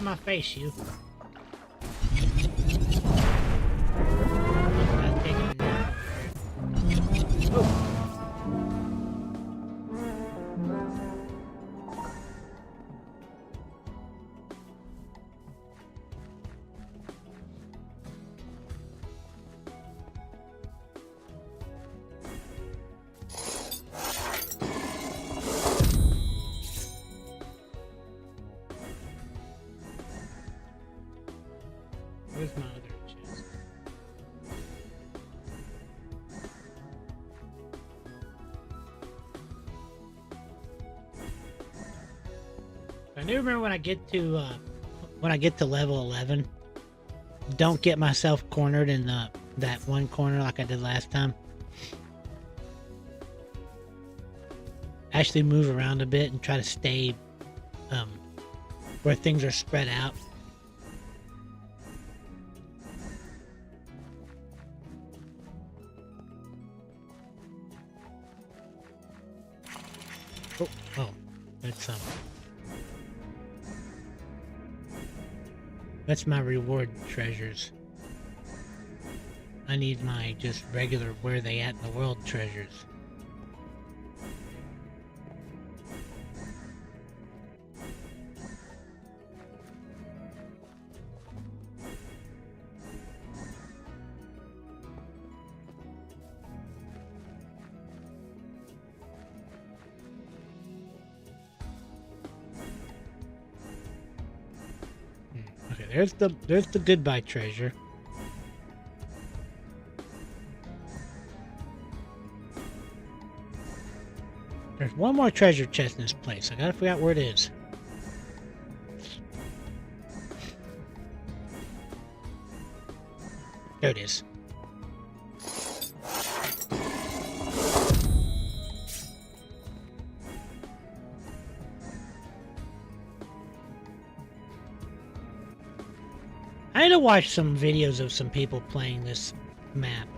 My face, you. Where's my other chest? do remember when I get to level 11, don't get myself cornered in that one corner like I did last time. Actually move around a bit and try to stay where things are spread out. Oh, that's my reward treasures. I need my just regular where they at in the world treasures. Okay, there's the goodbye treasure. There's one more treasure chest in this place. I gotta figure out where it is. There it is. I need to watch some videos of some people playing this map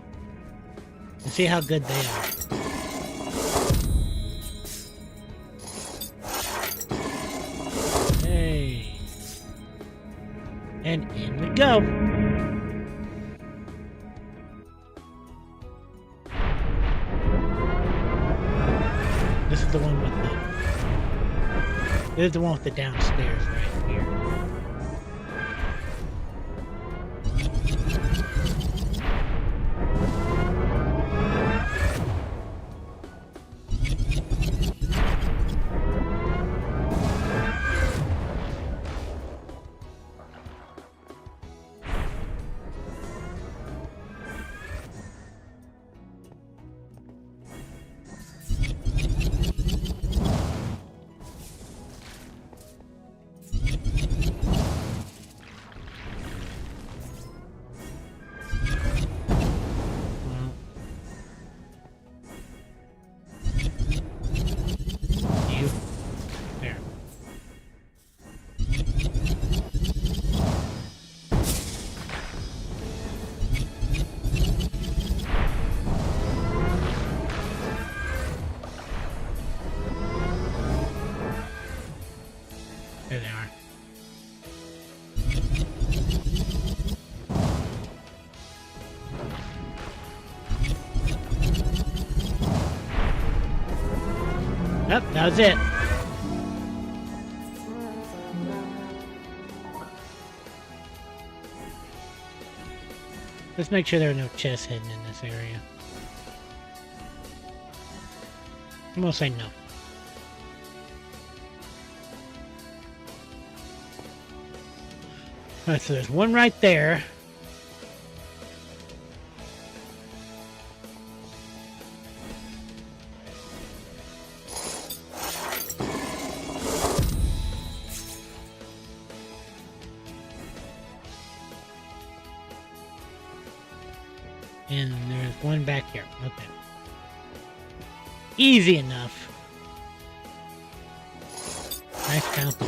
and see how good they are. Hey. And in we go. This is the one with this is the one with the downstairs right here. There they are. Yep, that was it. Let's make sure there are no chests hidden in this area. I'm gonna say no. Alright, so there's one right there. And there's one back here. Okay. Easy enough. Nice fountain.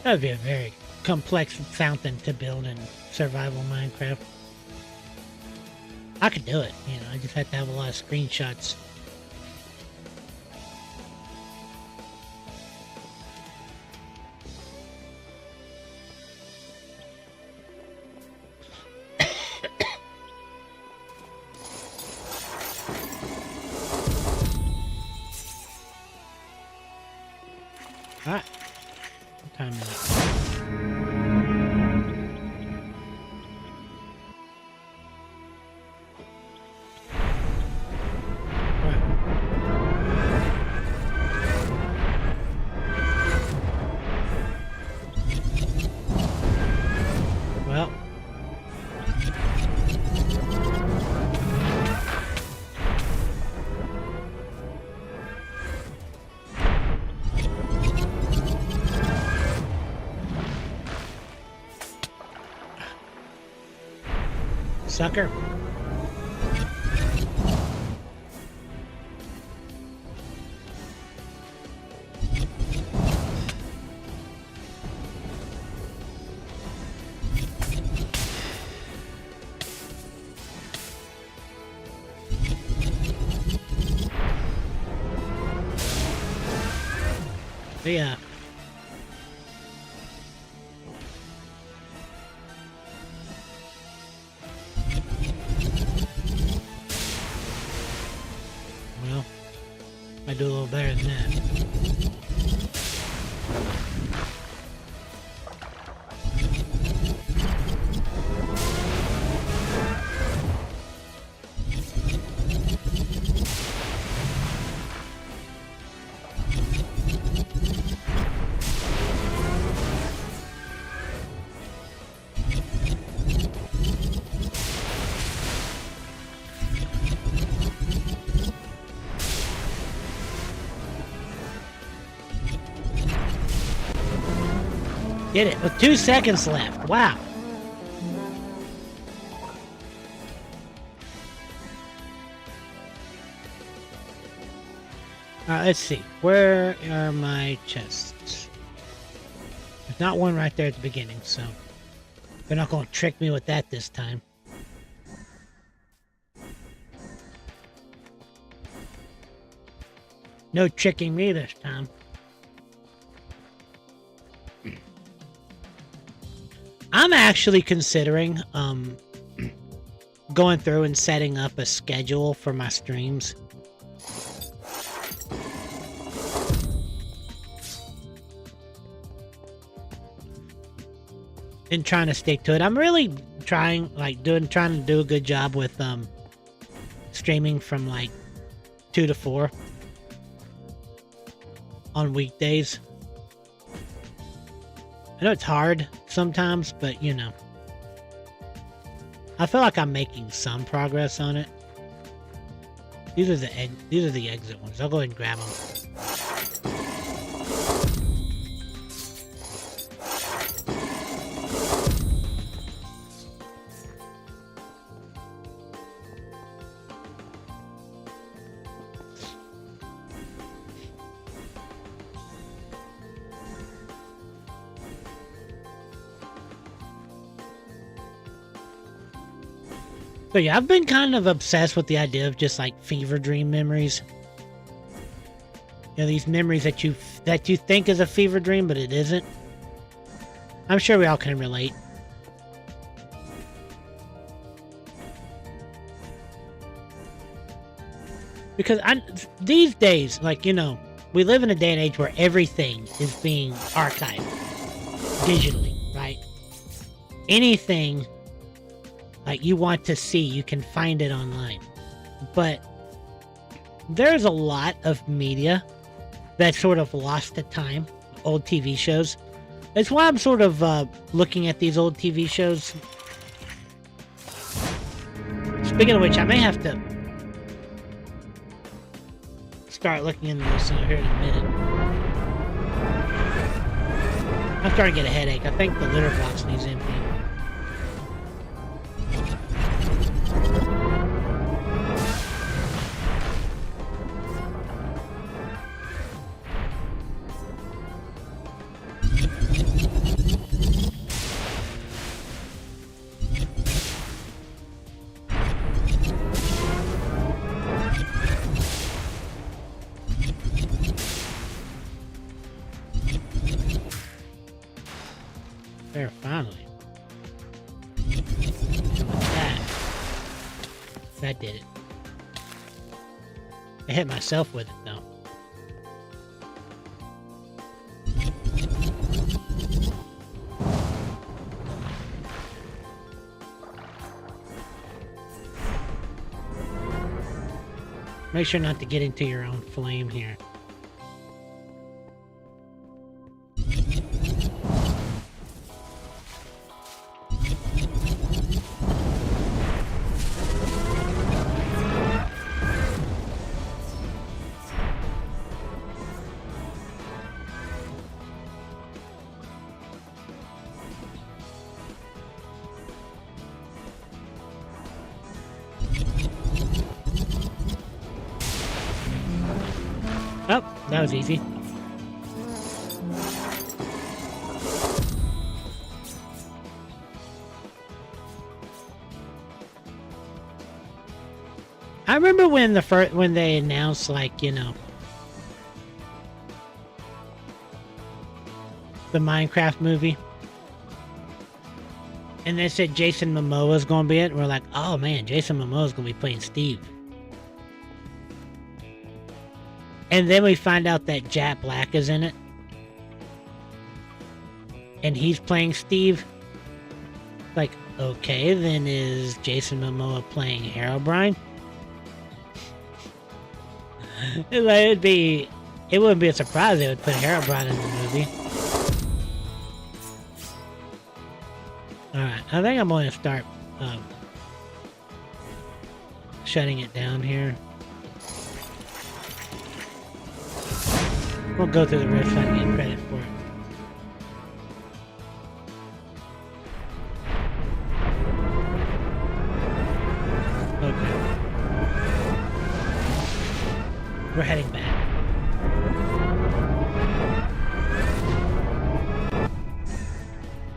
That would be a very complex fountain to build in survival Minecraft. I could do it, you know, I just have to have a lot of screenshots. Alright. What time is it? sucker. Yeah. Well, I do a little better than that. Did it with 2 seconds left. Wow. Alright, let's see. Where are my chests? There's not one right there at the beginning, so they're not going to trick me with that this time. No tricking me this time. I'm actually considering going through and setting up a schedule for my streams. And trying to stick to it. I'm really trying to do a good job with streaming from like 2 to 4 on weekdays. I know it's hard sometimes, but you know, I feel like I'm making some progress on it. These are the exit ones. I'll go ahead and grab them. So yeah, I've been kind of obsessed with the idea of just like fever dream memories. You know, these memories that you think is a fever dream, but it isn't. I'm sure we all can relate. Because these days, like, you know, we live in a day and age where everything is being archived digitally, right? Anything like you want to see, you can find it online. But there's a lot of media that's sort of lost to time, old TV shows. That's why I'm sort of looking at these old TV shows. Speaking of which, I may have to start looking into this here in a minute. I'm starting to get a headache. I think the litter box needs emptying. There, finally. That did it. I hit myself with it, though. Make sure not to get into your own flame here. Oh, that was easy. I remember when when they announced, like, you know, the Minecraft movie, and they said Jason Momoa was going to be it. And we're like, oh man, Jason Momoa is going to be playing Steve. And then we find out that Jack Black is in it, and he's playing Steve. Like, okay, then is Jason Momoa playing Herobrine? It wouldn't be a surprise they would put Herobrine in the movie. Alright, I think I'm going to start shutting it down here. We'll go through the rest so I can get credit for it. Okay. We're heading back.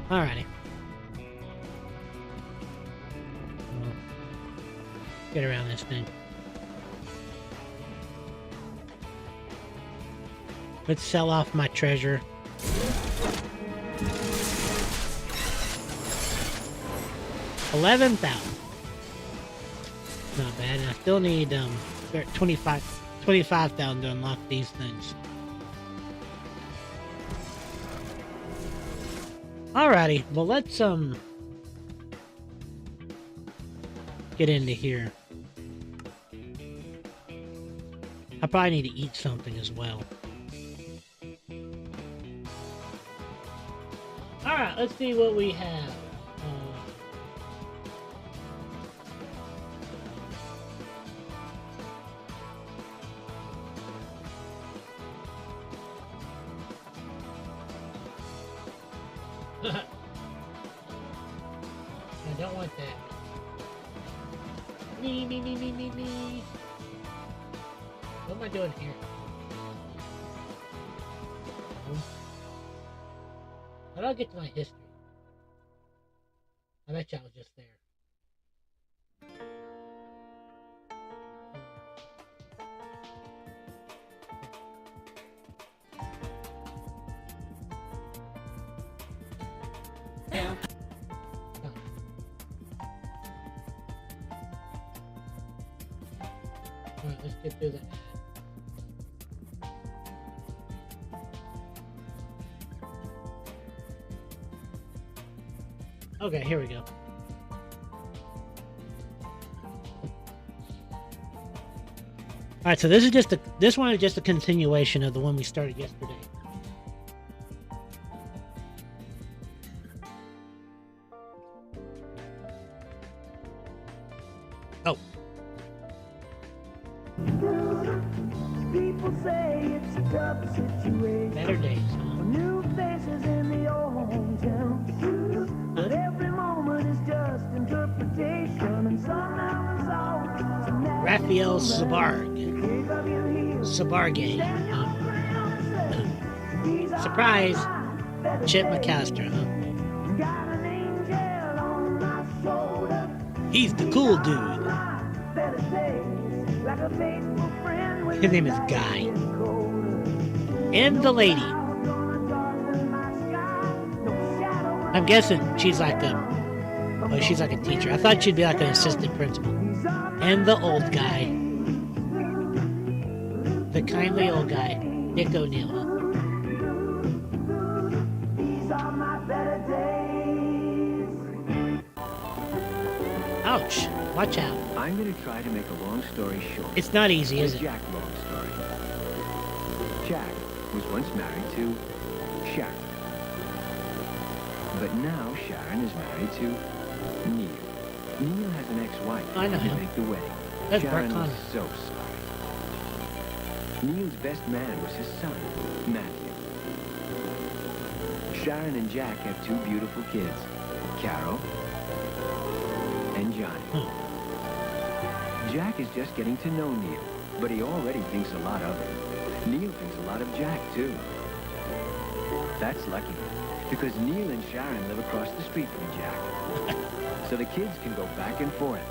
Alrighty. Get around this thing. Let's sell off my treasure. $11,000. Not bad. And I still need 25,000 to unlock these things. Alrighty, well let's get into here. I probably need to eat something as well. Alright, let's see what we have. I don't want that. Me. What am I doing here? How do I get to my history? I bet you I was just there. Alright, let's get through that. Okay, here we go. Alright, so this one is just a continuation of the one we started yesterday. Oh. People say it's a tough situation. Better days, huh? New faces in the old hometown. But every moment is just interpretation, and somehow resolved. Raphael Sabarge. Surprise! Chip McAllister, huh? He's the cool dude. His name is Guy. And the lady. I'm guessing she's like a teacher. I thought she'd be like an assistant principal. And the old guy. The kindly old guy. Nick O'Neill, huh? Ouch. Watch out. I'm going to try to make a long story short. It's not easy, is it? Jack long story. Jack was once married to Sharon. But now Sharon is married to Neil. Neil has an ex-wife I know to him. make the wedding. That's Sharon Bart was Conner. so sorry. Neil's best man was his son, Matthew. Sharon and Jack have two beautiful kids, Carol and Johnny. Jack is just getting to know Neil, but he already thinks a lot of him. Neil thinks a lot of Jack, too. That's lucky, because Neil and Sharon live across the street from Jack. So the kids can go back and forth,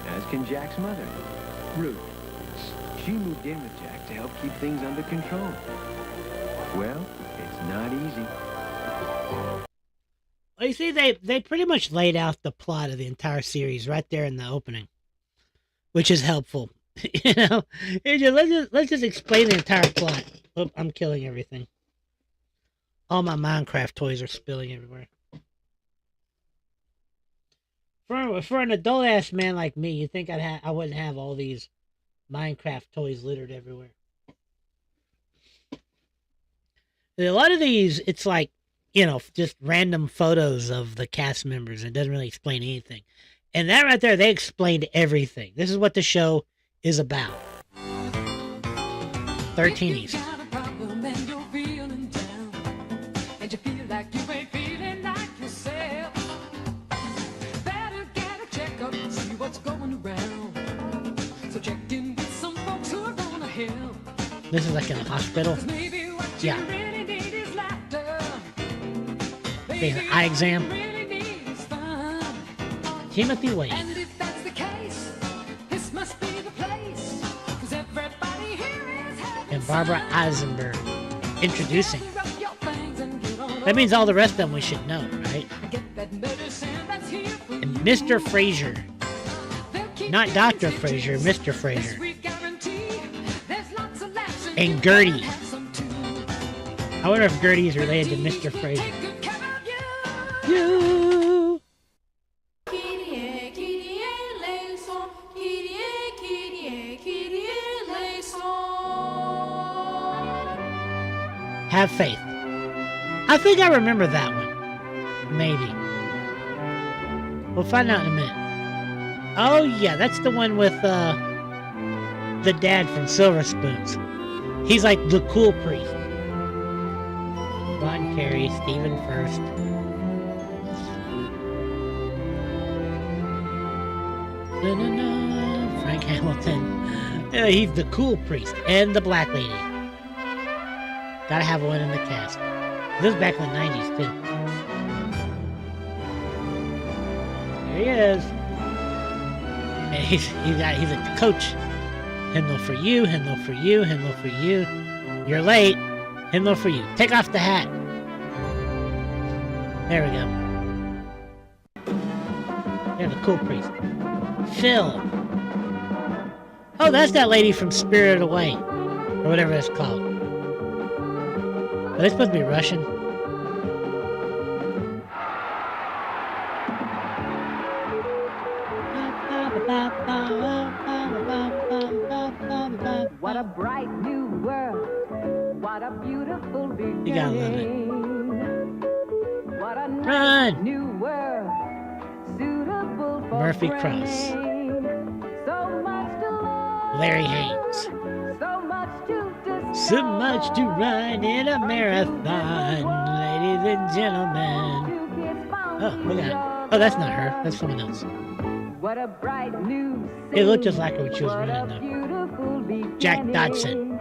as can Jack's mother, Ruth. She moved in with Jack to help keep things under control. Well, it's not easy. Well, you see, they pretty much laid out the plot of the entire series right there in the opening, which is helpful. You know, let's just explain the entire plot. Oh, I'm killing everything. All my Minecraft toys are spilling everywhere. For an adult ass man like me, you think I wouldn't have all these Minecraft toys littered everywhere? A lot of these, it's like, you know, just random photos of the cast members. It doesn't really explain anything. And that right there, they explained everything. This is what the show is about. 13ies. This is like in a hospital. Yeah. Getting an eye exam. Timothy Wade. And Barbara Eisenberg introducing. That means all the rest of them we should know, right? And Mr. Fraser. Not Dr. Fraser, Mr. Fraser. And Gertie. I wonder if Gertie is related to Mr. Fraser. You. Have faith. I think I remember that one. Maybe. We'll find out in a minute. Oh yeah, that's the one with the dad from Silver Spoons. He's like the cool priest. Ron Carey, Stephen First. Frank Hamilton. Yeah, he's the cool priest and the black lady. Gotta have one in the cast. This was back in the 90s too. There he is. And he's a coach. Hymnal for you, hymnal for you, hymnal for you. You're late. Hymnal for you. Take off the hat. There we go. Yeah, the cool priest. Phil. Oh, that's that lady from Spirited Away. Or whatever it's called. Are they supposed to be Russian? What a bright new world. What a beautiful beginning. You gotta love it. What a nice Run! new world. Suitable for Murphy brain. Cross. So much to learn. Larry Haynes. So much to discover. So much to run in a marathon, ladies and gentlemen. Oh, look at that. Oh, that's not her. That's someone else. What a bright new It looked just like her when she was running, though. Jack Dodson.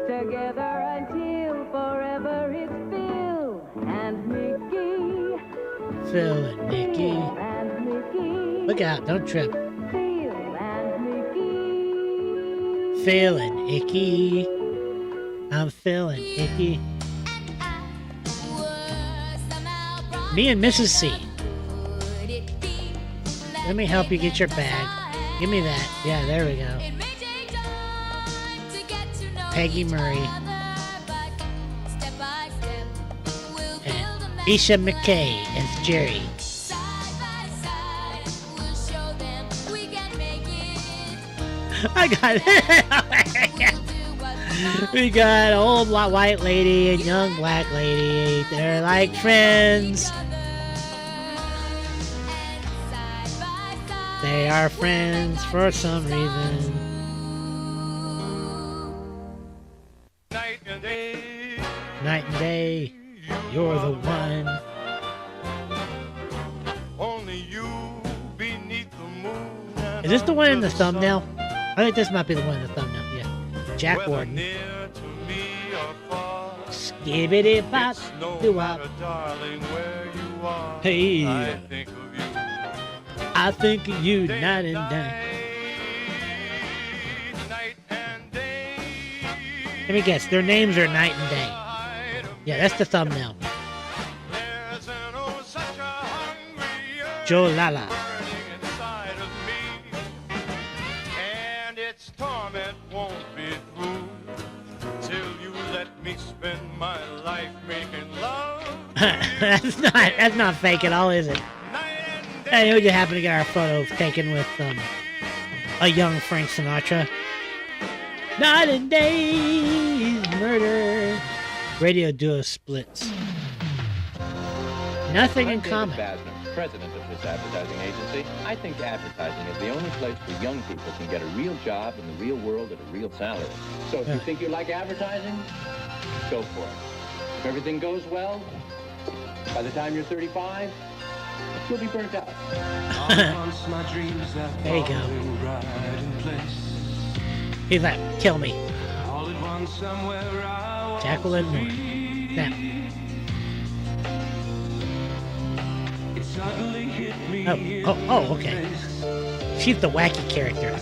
Together until forever it's Phil and Mickey. Phil and Mickey. And Mickey. Look out, don't trip. Phil and Mickey. Phil and Icky. I'm Phil and Icky. Me and Mrs. C. Let me help you get your bag. Give me that. Yeah, there we go. Peggy Murray. And Isha McKay as Jerry. I got it. We got old white lady and young black lady. They're like friends. They are friends for some reason. Night and day. Night and day, you're the one. Only you beneath the moon. Is this the one in the thumbnail? I think this might be the one in the thumbnail, yeah. Jack Warden. Near to Give it bop, It's no do wop. matter, darling, where you are. Hey. I think of you. I think of you Day night and and day. night and day. Let me guess, their names are Night and Day. Yeah, that's the thumbnail. There's an oh such a hungry Joe Lala. burning inside of me, and its torment won't be through till you let me spend my life making love. That's not fake at all, is it? Night and day. Hey, we just happened to get our photo taken with a young Frank Sinatra. Night and day, murder. Radio duo splits. Nothing in I'm David common. Basner, president of this advertising agency. I think advertising is the only place where young people can get a real job in the real world at a real salary. So if you Yeah. think you like advertising, go for it. If everything goes well, by the time you're 35, you'll be burnt out. There you go. He's like, kill me. Jacqueline Moore. Snap. Oh, okay. She's the wacky character.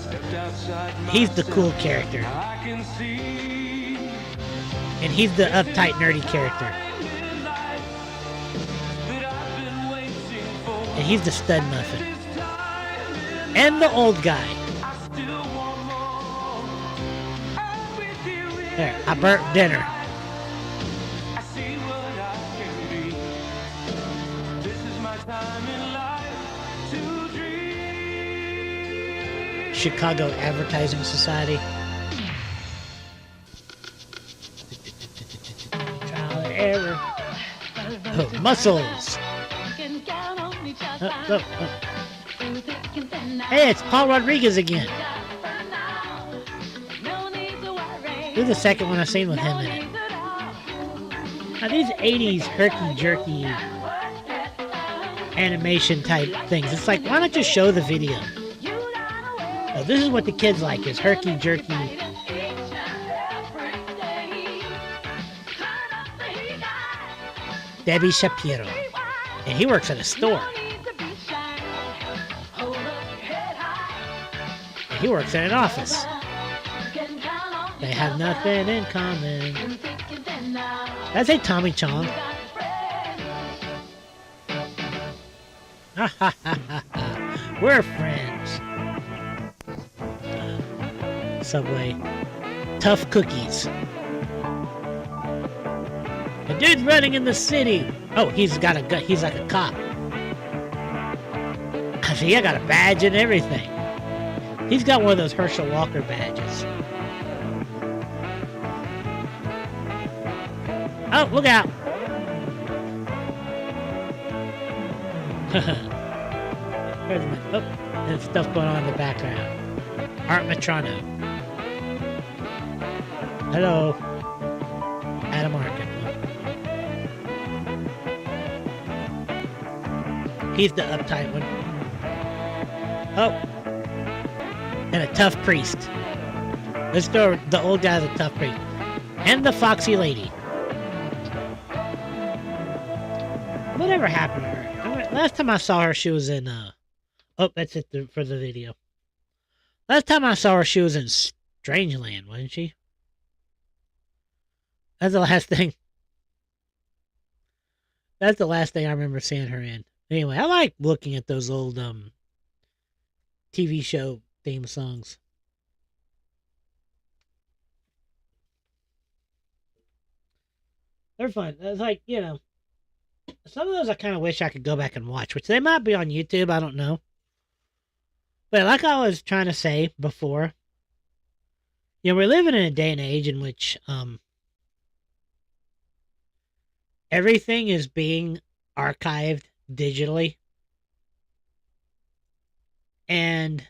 He's the cool character. And he's the uptight, nerdy character. And he's the stud muffin. And the old guy. There, I burnt dinner. Chicago Advertising Society. Trial and error. Oh, muscles. Oh. Hey, it's Paul Rodriguez again. This is the second one I've seen with him in it. Now, these 80s herky-jerky animation type things, it's like, why not just show the video? Oh, this is what the kids like, is herky-jerky. Debbie Shapiro. And he works at a store. And he works at an office. They have nothing in common. That's a Tommy Chong. Ha ha ha ha ha. We're friends. Subway. Tough cookies. The dude's running in the city. Oh, he's got a gun. He's like a cop. See, I got a badge and everything. He's got one of those Herschel Walker badges. Oh, look out. There's stuff going on in the background. Art Matrano. Hello. Adam Arkin. He's the uptight one. Oh. And a tough priest. Let's go. The old guy's a tough priest. And the foxy lady. Whatever happened to her? Last time I saw her, she was in, oh, that's it for the video. Last time I saw her, she was in Strangeland, wasn't she? That's the last thing. That's the last thing I remember seeing her in. Anyway, I like looking at those old, TV show theme songs. They're fun. It's like, you know, some of those I kind of wish I could go back and watch, which they might be on YouTube. I don't know. But like I was trying to say before, you know, we're living in a day and age in which everything is being archived digitally. And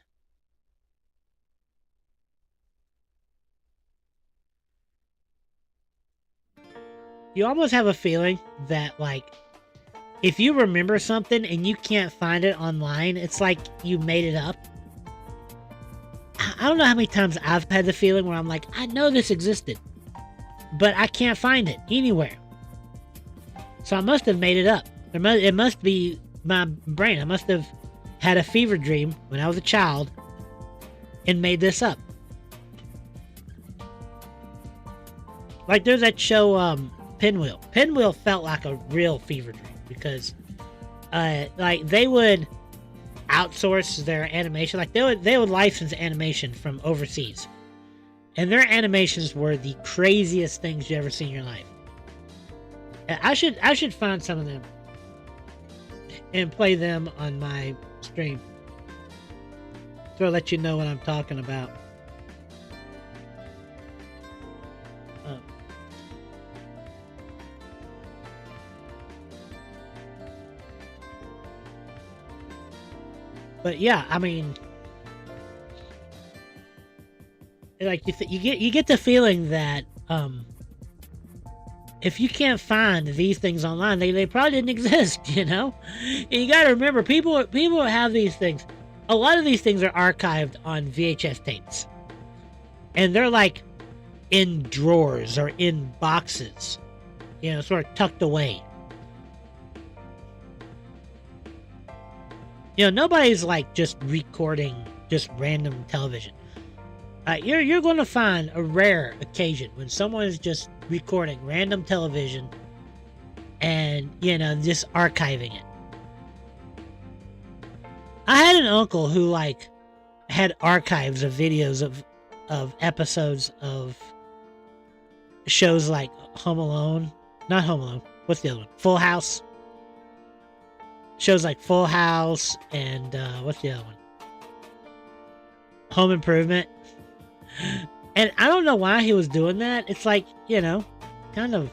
you almost have a feeling that, like, if you remember something and you can't find it online, it's like you made it up. I don't know how many times I've had the feeling where I'm like, I know this existed. but I can't find it anywhere. So I must have made it up. It must be my brain. I must have had a fever dream when I was a child and made this up. Like there's that show Pinwheel. Pinwheel felt like a real fever dream because like they would outsource their animation. Like they would license animation from overseas. And their animations were the craziest things you ever seen in your life. I should find some of them and play them on my stream. So I'll let you know what I'm talking about. But yeah, I mean, like you get the feeling that if you can't find these things online, they probably didn't exist, you know. And you got to remember, people have these things. A lot of these things are archived on VHS tapes, and they're like in drawers or in boxes, you know, sort of tucked away. You know, nobody's like just recording just random television. You're going to find a rare occasion when someone is just recording random television and, you know, just archiving it. I had an uncle who like had archives of videos of episodes of shows like Home Alone. Not Home Alone. What's the other one? Full House. Shows like Full House and what's the other one? Home Improvement. And I don't know why he was doing that. It's like, you know, kind of,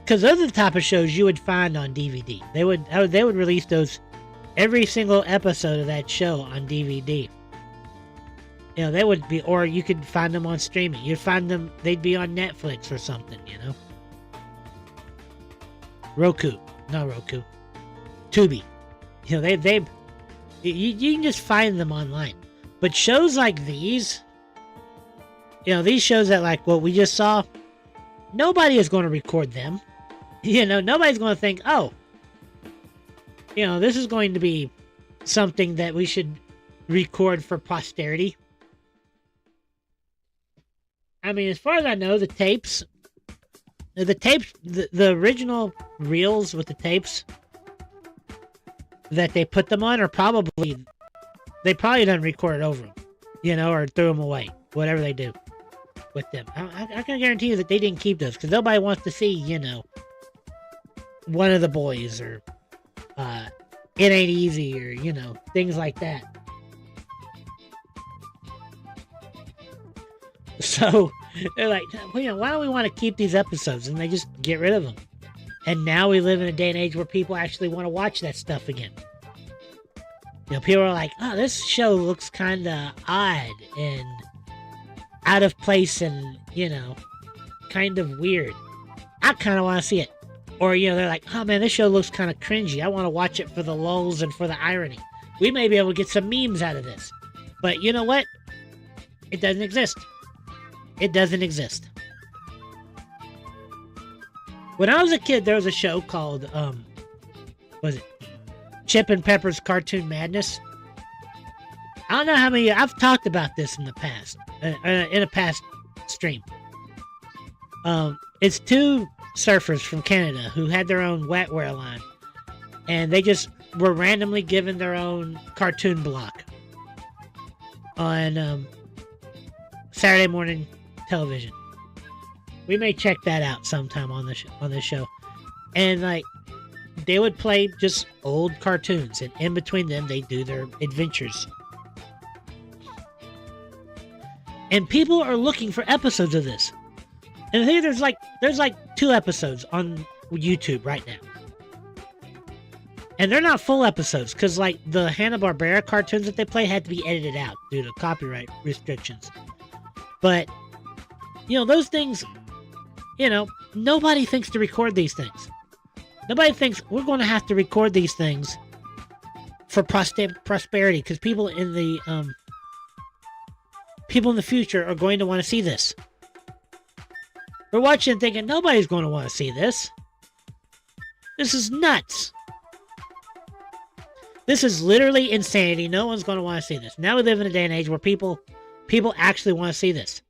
because those are the type of shows you would find on DVD. They would release those, every single episode of that show on DVD. You know, they would be, or you could find them on streaming. You'd find them, they'd be on Netflix or something, you know. Not Roku. Tubi. You know, you can just find them online. But shows like these, you know, these shows that like what we just saw, nobody is going to record them. You know, nobody's going to think, oh, you know, this is going to be something that we should record for posterity. I mean, as far as I know, the original reels with the tapes that they put them on are probably, they probably done record over them, you know, or threw them away, whatever they do with them. I can guarantee you that they didn't keep those because nobody wants to see, you know, One of the Boys or It Ain't Easy or, you know, things like that. So they're like, well, you know, why do we want to keep these episodes? And they just get rid of them. And now we live in a day and age where people actually want to watch that stuff again. You know, people are like, oh, this show looks kind of odd and out of place and, you know, kind of weird. I kind of want to see it. Or, you know, they're like, oh, man, this show looks kind of cringy. I want to watch it for the lulz and for the irony. We may be able to get some memes out of this. But you know what? It doesn't exist. It doesn't exist. When I was a kid, there was a show called, what was it? Chip and Pepper's Cartoon Madness. I don't know how many, I've talked about this in the past, in a past stream. It's two surfers from Canada who had their own wetwear line, and they just were randomly given their own cartoon block on Saturday morning television. We may check that out sometime on this show. And like, they would play just old cartoons, and in between them, they do their adventures. And people are looking for episodes of this. And I think there's like 2 episodes on YouTube right now. And they're not full episodes, because like the Hanna-Barbera cartoons that they play had to be edited out due to copyright restrictions. But, you know, those things, you know, nobody thinks to record these things. Nobody thinks we're going to have to record these things for prosperity, because people in the future are going to want to see this. We're watching thinking nobody's going to want to see this. This is nuts. This is literally insanity. No one's going to want to see this. Now we live in a day and age where people actually want to see this.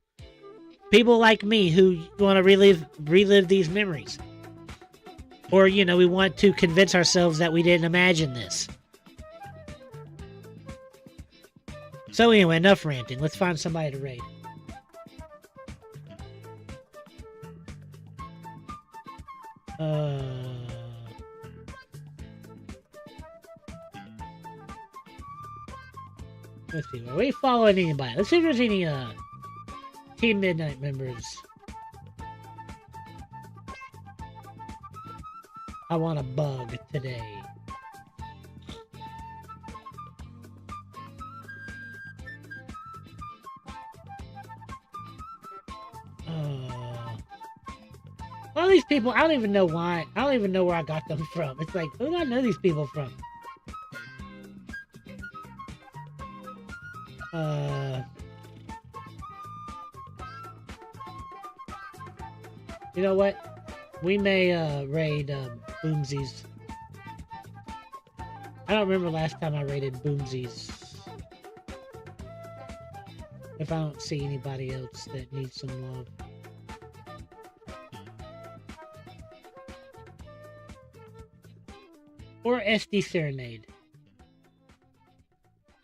People like me who want to relive these memories. Or, you know, we want to convince ourselves that we didn't imagine this. So anyway, enough ranting. Let's find somebody to raid. Let's see. Are we following anybody? Let's see if there's any Team Midnight members. I want a bug today. All these people, I don't even know why. I don't even know where I got them from. It's like, who do I know these people from? You know what? We may raid Boomsies. I don't remember last time I raided Boomsies. If I don't see anybody else that needs some love. Or SD Serenade.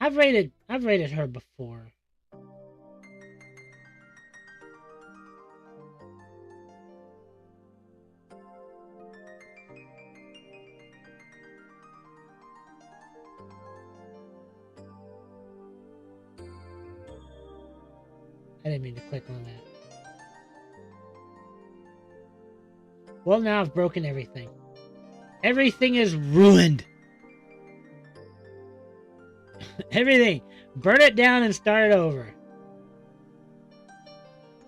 I've rated her before. I didn't mean to click on that. Well, now I've broken everything. Everything is ruined. Everything. Burn it down and start it over.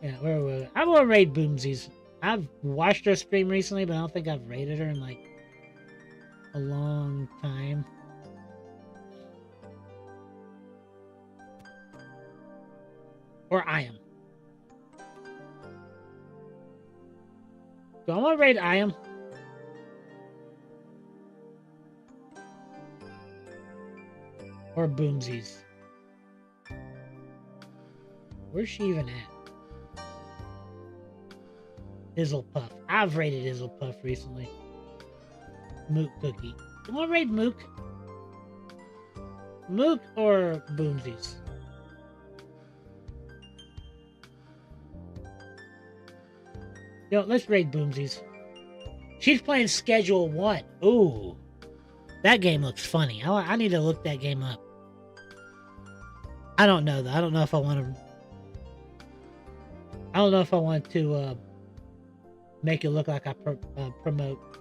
Yeah, where were we? I'm gonna raid Boomsies. I've watched her stream recently, but I don't think I've raided her in like a long time. Or I am. Do I want to raid I am? Or Boomsies? Where's she even at? Izzlepuff. I've raided Izzlepuff recently. Mook Cookie. Do I want to raid Mook? Mook or Boomsies? Yo, let's raid Boomsies. She's playing Schedule 1. Ooh. That game looks funny. I need to look that game up. I don't know, though. I don't know if I want to... I don't know if I want to make it look like I promote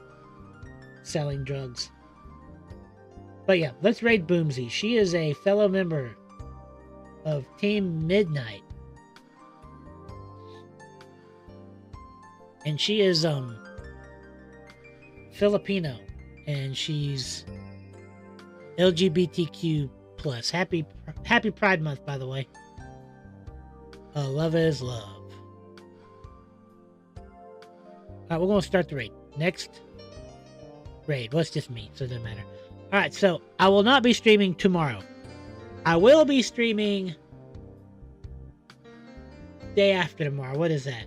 selling drugs. But yeah, let's raid Boomsy. She is a fellow member of Team Midnight. And she is Filipino, and she's LGBTQ plus. Happy Pride Month, by the way. Love is love. Alright, we're gonna start the raid. Next raid. Well, it's just me, so it doesn't matter. Alright, so I will not be streaming tomorrow. I will be streaming day after tomorrow. What is that?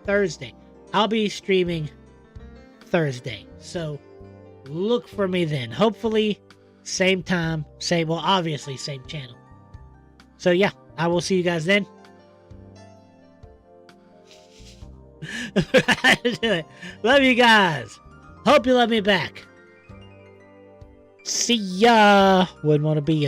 Thursday. I'll be streaming Thursday. So look for me then. Hopefully same time, obviously same channel. So yeah, I will see you guys then. Love you guys. Hope you love me back. See ya. Wouldn't want to be